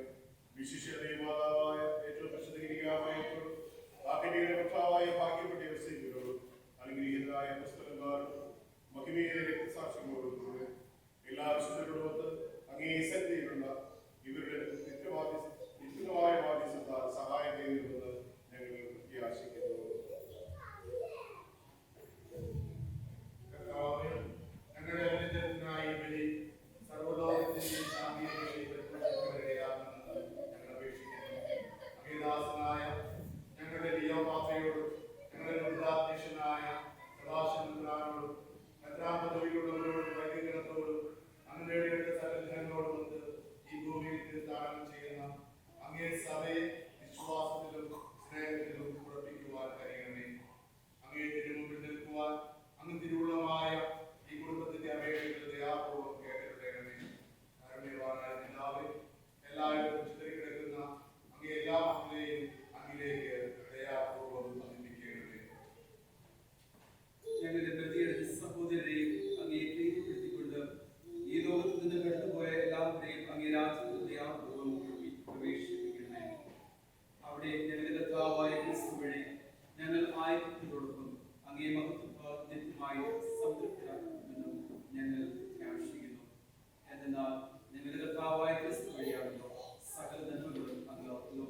വിശിഷ്യ ദൈവമാതാവായ ഏറ്റവും പരിശുദ്ധീകരിക്കാമായിട്ടും ആത്മീയ ഭർത്താവായ ഭാഗ്യപ്പെട്ട യോസേഫിനോടും അനുഗ്രഹീതരായ പുസ്തകന്മാരോടും മഹിമീയ രക്തസാക്ഷികളോടും കൂടെ എല്ലാ വിശുദ്ധരോടൊത്ത് അങ്ങേ സന്നിധിയിലുള്ള ഇവരുടെ നിത്യമായ ബാധ്യസ്ഥ സഹായം ചെയ്യുമെന്ന് ഞങ്ങൾ പ്രത്യാശിക്കുന്നു. ഞങ്ങളുടെ അനുജനായി ബലി സർവ്വലോകത്തിന്റെ ശാന്തിയെ ഞങ്ങൾ അപേക്ഷിക്കുന്നു. അഭിദാസനായ ഞങ്ങളുടെ ലിയോപാത്രയോടും ഞങ്ങളുടെ വൃദ്ധാധ്യക്ഷനായ സദാശിവനോടും എത്രാം പദവിയിലുള്ളവരോടും വൈദികത്തോടും അങ്ങയുടെ സകല ജനങ്ങളോടും ഈ ഭൂമിയിൽ തീർത്ഥാടനം ചെയ്യുന്ന അങ്ങേ സഭയെ വിശ്വാസത്തിലും സ്നേഹത്തിലും ഉറപ്പിക്കുവാൻ കഴിയണമേ. അങ്ങേ തിരുമുമ്പിൽ നിൽക്കുവാൻ അങ്ങ് തിരുവുള്ളമായ ഈ കുടുംബത്തിന്റെ അപേക്ഷകൾ ദയാപൂർവ്വം കേട്ടിടണമേ. കാരുണ്യവാനായ പിതാവേ, എല്ലാവരും ചിതറിക്കിടക്കുന്ന അങ്ങേ എല്ലാ മക്കളെയും അങ്ങിലേക്ക് ദയാപൂർവ്വം സമീപിക്കണമേ. ഞങ്ങളുടെ പ്രതിയെടുത്ത സഹോദരരെയും അങ്ങേ പ്രീതിപ്പെടുത്തിക്കൊണ്ട് ഈ ലോകത്ത് നിന്ന് കടന്നുപോയ എല്ലാവരെയും അങ്ങേ രാജ്യത്തിൽ ദയാപൂർവ്വം പ്രവേശിപ്പിക്കണമേ. അവിടെ ഞങ്ങളുടെ കർത്താവായ ക്രിസ്തു വഴി ഞങ്ങൾ ആയിരത്തിനോടൊപ്പം അങ്ങേ മഹത്വമായി സംതൃപ്തരാക്കണമെന്നും ഞങ്ങൾ പ്രത്യാശിക്കുന്നു. എന്നാൽ ഞങ്ങളുടെ കർത്താവായ ക്രിസ്തു വഴിയാണല്ലോ സകല നന്മകളും അങ്ങ് ലോകത്തിന്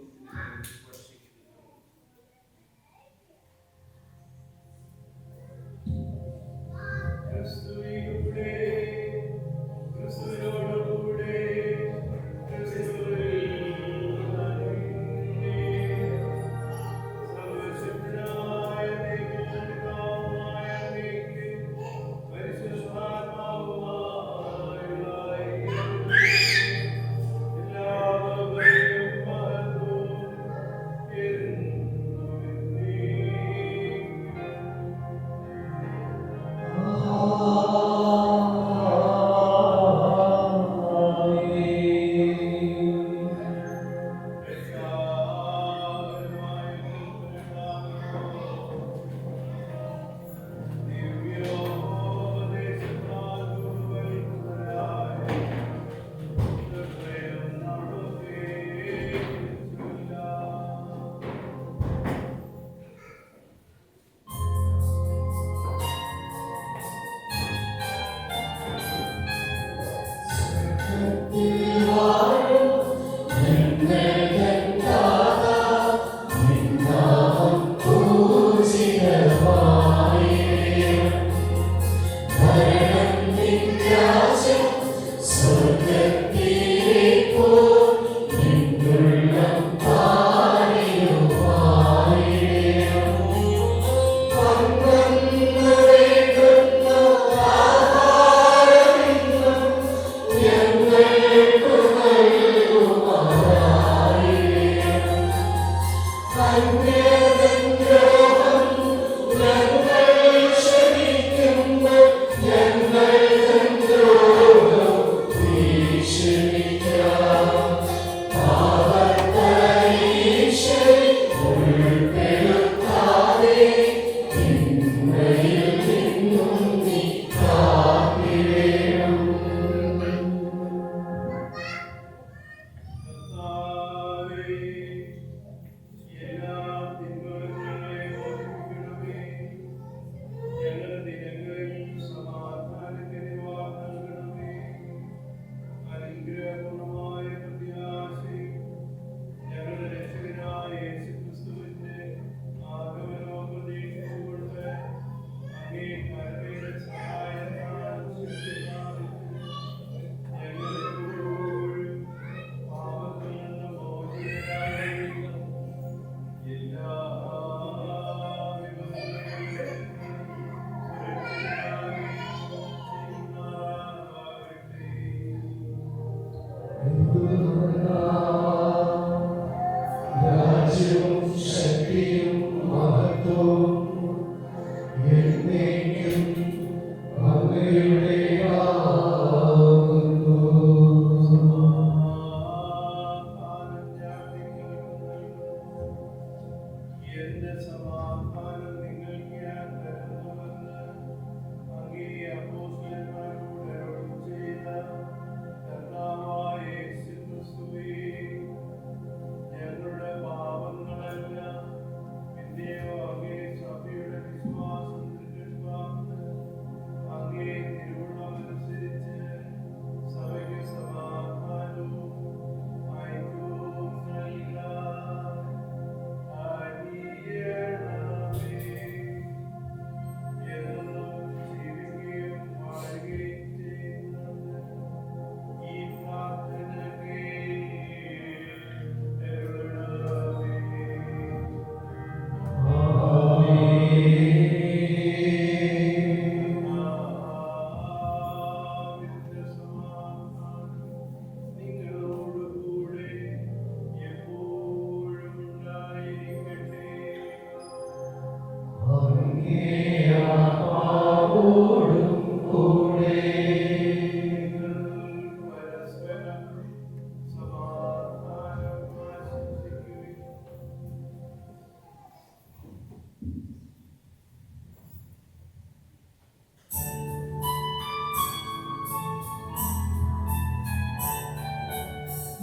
വർഷിക്കുന്നത്. ക്രിസ്തുവിലൂടെ ക്രിസ്തുവിനോടുകൂടെ ക്രിസ്തുവിൽ സർവശക്തനായ ദൈവമായ അങ്ങേക്ക് പരിശുദ്ധാത്മാവുമായി എല്ലാവരെയും മഹത്വവും എന്നും എന്നേക്കും. Amen.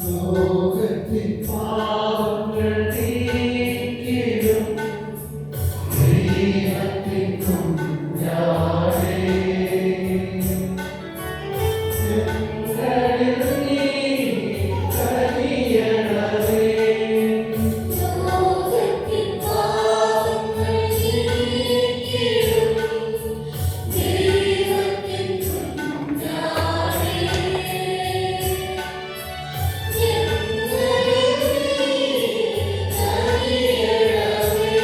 ലോകത്തിൻ പാപങ്ങൾ നീക്കിടും ദൈവത്തിൻ കുഞ്ഞാടേ ഞങ്ങളിൽ നീ കനിയണമേ ലോകത്തിൻ പാപങ്ങൾ നീക്കിടും ദൈവത്തിൻ കുഞ്ഞാടേ ഞങ്ങളിൽ നീ കനിയണമേ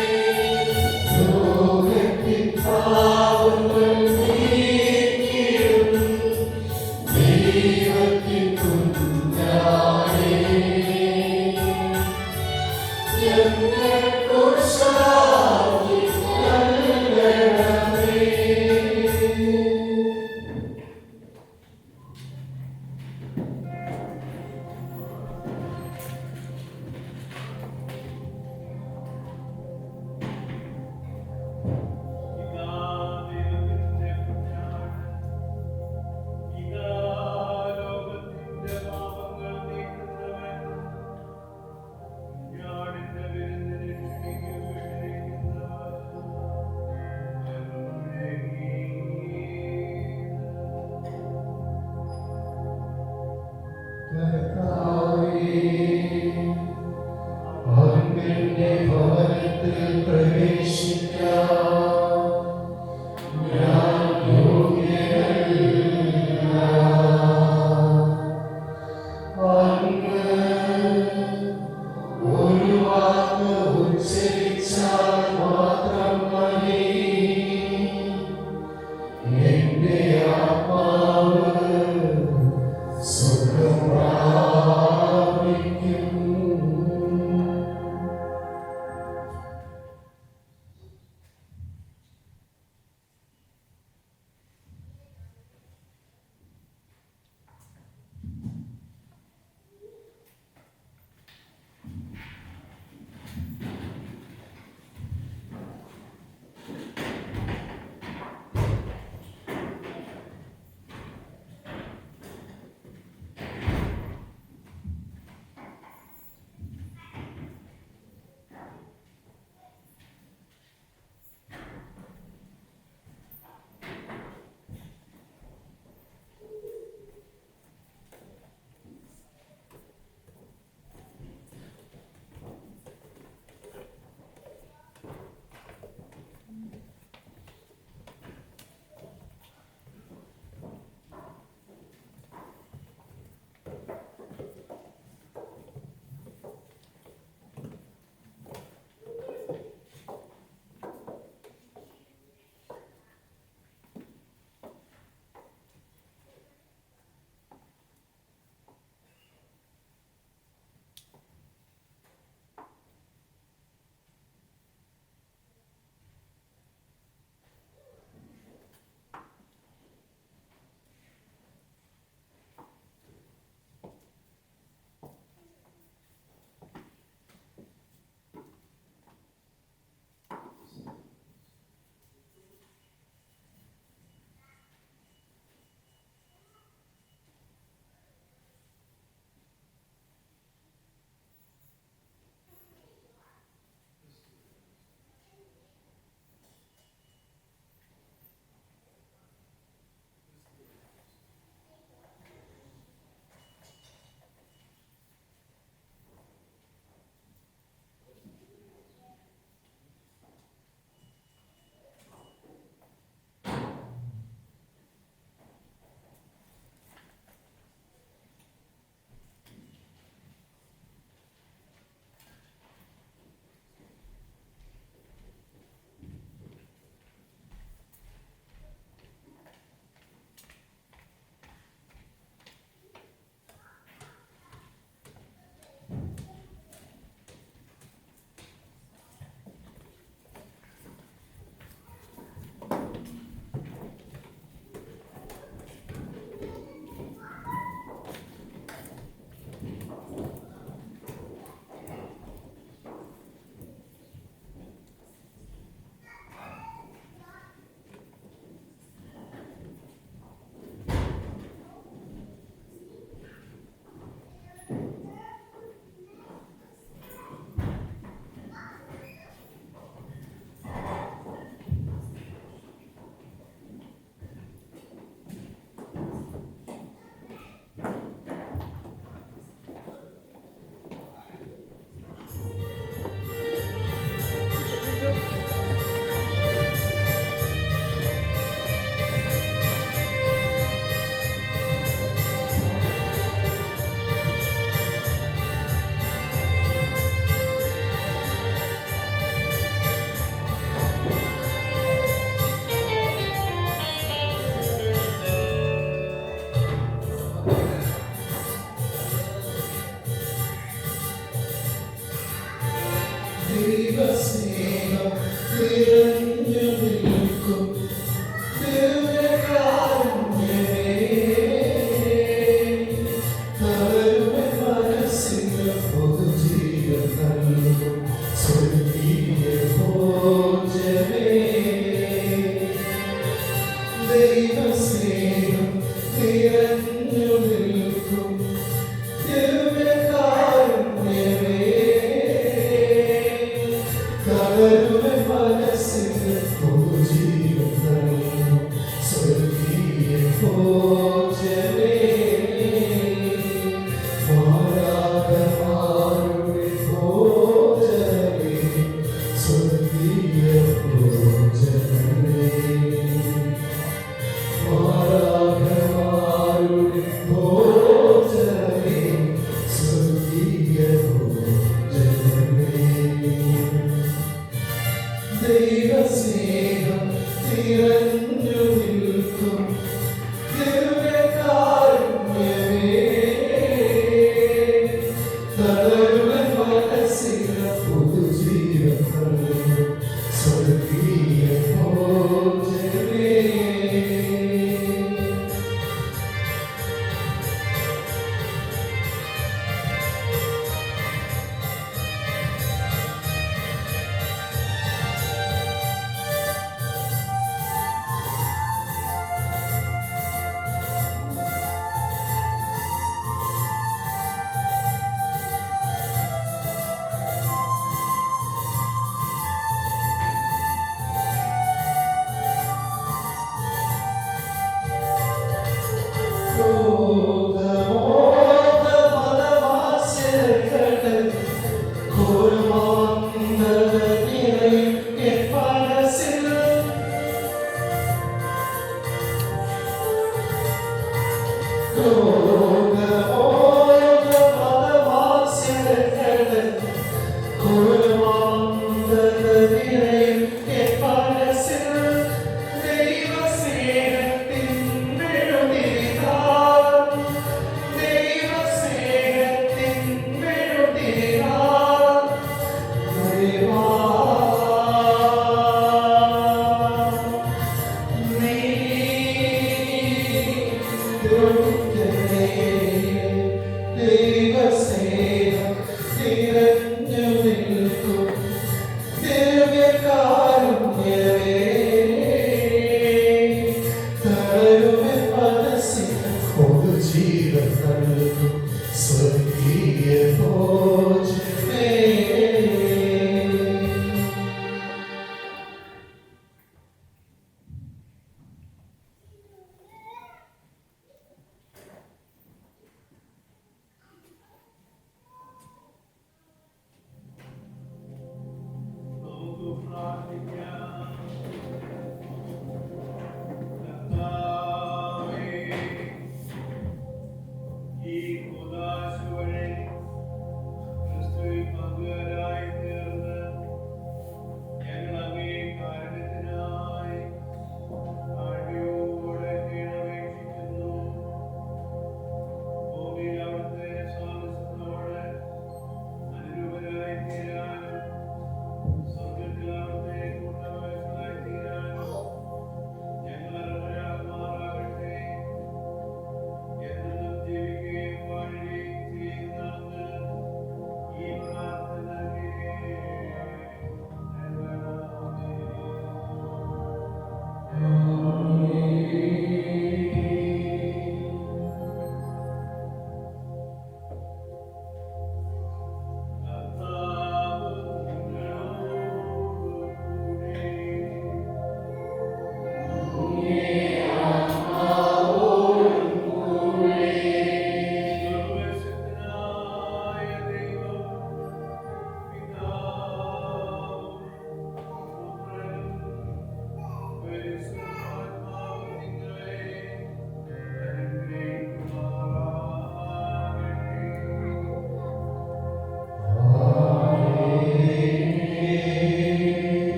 ലോകത്തിൻ പാപങ്ങൾ നീക്കിടും ദൈവത്തിൻ കുഞ്ഞാടേ ഞങ്ങൾക്കു ശാന്തി നൽകണമേ. ഇതാ ദൈവത്തിന്റെ കുഞ്ഞാട്. ഇതാ ലോകത്തിന്റെ പാപങ്ങൾ നീക്കുന്നവൻ. കുഞ്ഞാടിന്റെ വിരുന്നിന് ക്ഷണിക്കപ്പെട്ടിരിക്കുന്നവർ. കർത്താവേ, അങ്ങയുടെ ഭവനത്തിൽ പ്രവേശിക്കാൻ ഞാൻ യോഗ്യനല്ല. അങ്ങ് ഒരു വാക്ക് ഉച്ചരിച്ചാൽ മാത്രം മതി എന്റെ ആത്മാവ് സുഖം പ്രാപിക്കും.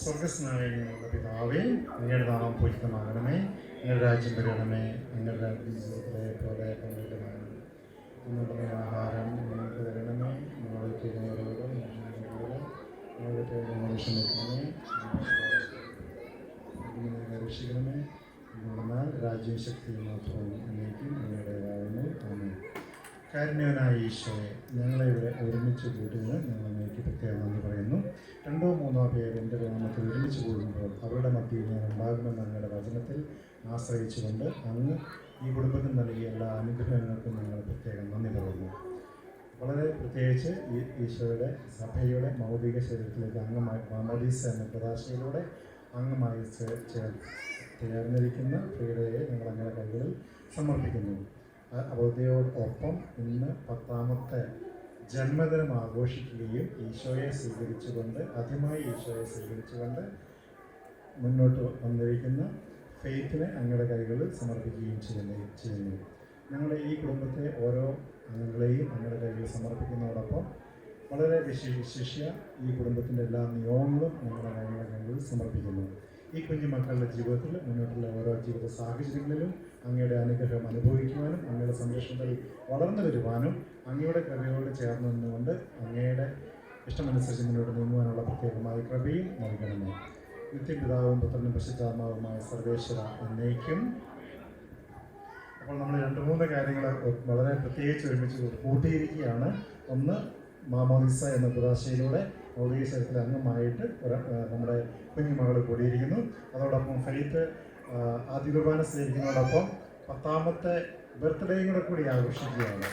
സ്വർഗസ്നായ ഞങ്ങളുടെ പിതാവേ, അങ്ങയുടെ നാമം പൂജിതമാകണമേ, അങ്ങയുടെ രാജ്യം രാജ്യം വരണമേ, അങ്ങയുടെ ജീവിതത്തിലെ പോലെ പങ്കിടുവാനും ഇന്നത്തെ ആഹാരം ഞങ്ങൾക്ക് തരണമേ, ഞങ്ങളുടെ ചെയ്യുന്നവരോട് ഞങ്ങളുടെ ക്ഷമിക്കണമേ, രക്ഷിക്കണമേ. എന്നാൽ രാജ്യവും ശക്തിയും മാത്രവും എന്നേക്കും ഞങ്ങളുടേതാകുന്നു. ആമേൻ. കാരുണ്യവനായ ഈശോയെ, ഞങ്ങളെ ഇവിടെ ഒരുമിച്ച് കൂട്ടിയതിന് ഞങ്ങൾ അങ്ങേക്ക് പ്രത്യേകം നന്ദി പറയുന്നു. 2 or 3 പേര് എൻ്റെ നാമത്തിൽ ഒരുമിച്ച് കൂടുമ്പോൾ അവരുടെ മധ്യയിൽ ഞാൻ ഉണ്ടാകുമെന്ന് അങ്ങയുടെ വചനത്തിൽ ആശ്രയിച്ചുകൊണ്ട് അങ്ങ് ഈ കുടുംബത്തിന് നൽകിയ എല്ലാ അനുഗ്രഹങ്ങൾക്കും ഞങ്ങൾ പ്രത്യേകം നന്ദി പറയുന്നു. വളരെ പ്രത്യേകിച്ച് ഈ ഈശോയുടെ സഭയുടെ മൗലിക ശരീരത്തിലേക്ക് അംഗമായി മാമോദീസ എന്ന പ്രദാശയിലൂടെ അംഗമായി ചേർന്നിരിക്കുന്ന പ്രിയതയെ ഞങ്ങൾ അങ്ങയുടെ കൈകളിൽ സമർപ്പിക്കുന്നു. അവധിയോടൊപ്പം ഇന്ന് 10ാമത്തെ ജന്മദിനം ആഘോഷിക്കുകയും ഈശോയെ സ്വീകരിച്ചുകൊണ്ട് ആദ്യമായി ഈശോയെ സ്വീകരിച്ചുകൊണ്ട് മുന്നോട്ട് വന്നിരിക്കുന്ന ഫെയ്ത്തിനെ അങ്ങയുടെ കൈകളിൽ സമർപ്പിക്കുകയും ചെയ്യുന്നു. ഞങ്ങളുടെ ഈ കുടുംബത്തെ ഓരോ അംഗങ്ങളെയും അങ്ങയുടെ കൈകളിൽ സമർപ്പിക്കുന്നതോടൊപ്പം വളരെ വിശിഷ്യ ഈ കുടുംബത്തിൻ്റെ എല്ലാ നിയമങ്ങളും ഞങ്ങളുടെ കൈകളിൽ സമർപ്പിക്കുന്നു. ഈ കുഞ്ഞു മക്കളുടെ ജീവിതത്തിൽ മുന്നോട്ടുള്ള ഓരോ ജീവിത സാഹചര്യങ്ങളിലും അങ്ങയുടെ അനുഗ്രഹം അനുഭവിക്കുവാനും അങ്ങയുടെ സംരക്ഷണത്തിൽ വളർന്നു വരുവാനും അങ്ങയുടെ കൃപയോട് ചേർന്ന് നിന്നുകൊണ്ട് അങ്ങയുടെ ഇഷ്ടമനുസരിച്ച് മുന്നോട്ട് നീങ്ങുവാനുള്ള പ്രത്യേകമായ കൃപയും നൽകണമേ. നിത്യപിതാവും പുത്രനും പരിശുദ്ധാത്മാവുമായ സർവേശ്വര എന്നേക്കും. അപ്പോൾ നമ്മൾ 2-3 കാര്യങ്ങൾ വളരെ പ്രത്യേകിച്ച് ഒരുമിച്ച് കൂട്ടിയിരിക്കുകയാണ്. ഒന്ന്, മാമോദിസ എന്ന കുദാശയിലൂടെ മൗലിക ശരീരത്തിലെ അംഗമായിട്ട് നമ്മുടെ കുഞ്ഞുമകൾ കൂടിയിരിക്കുന്നു. അതോടൊപ്പം ഫെയ്ത്ത് ആദ്യ കുർബാന സ്വീകരിക്കുന്നതോടൊപ്പം 10ാമത്തെ ബർത്ത്ഡേയും കൂടി ആഘോഷിക്കുകയാണ്.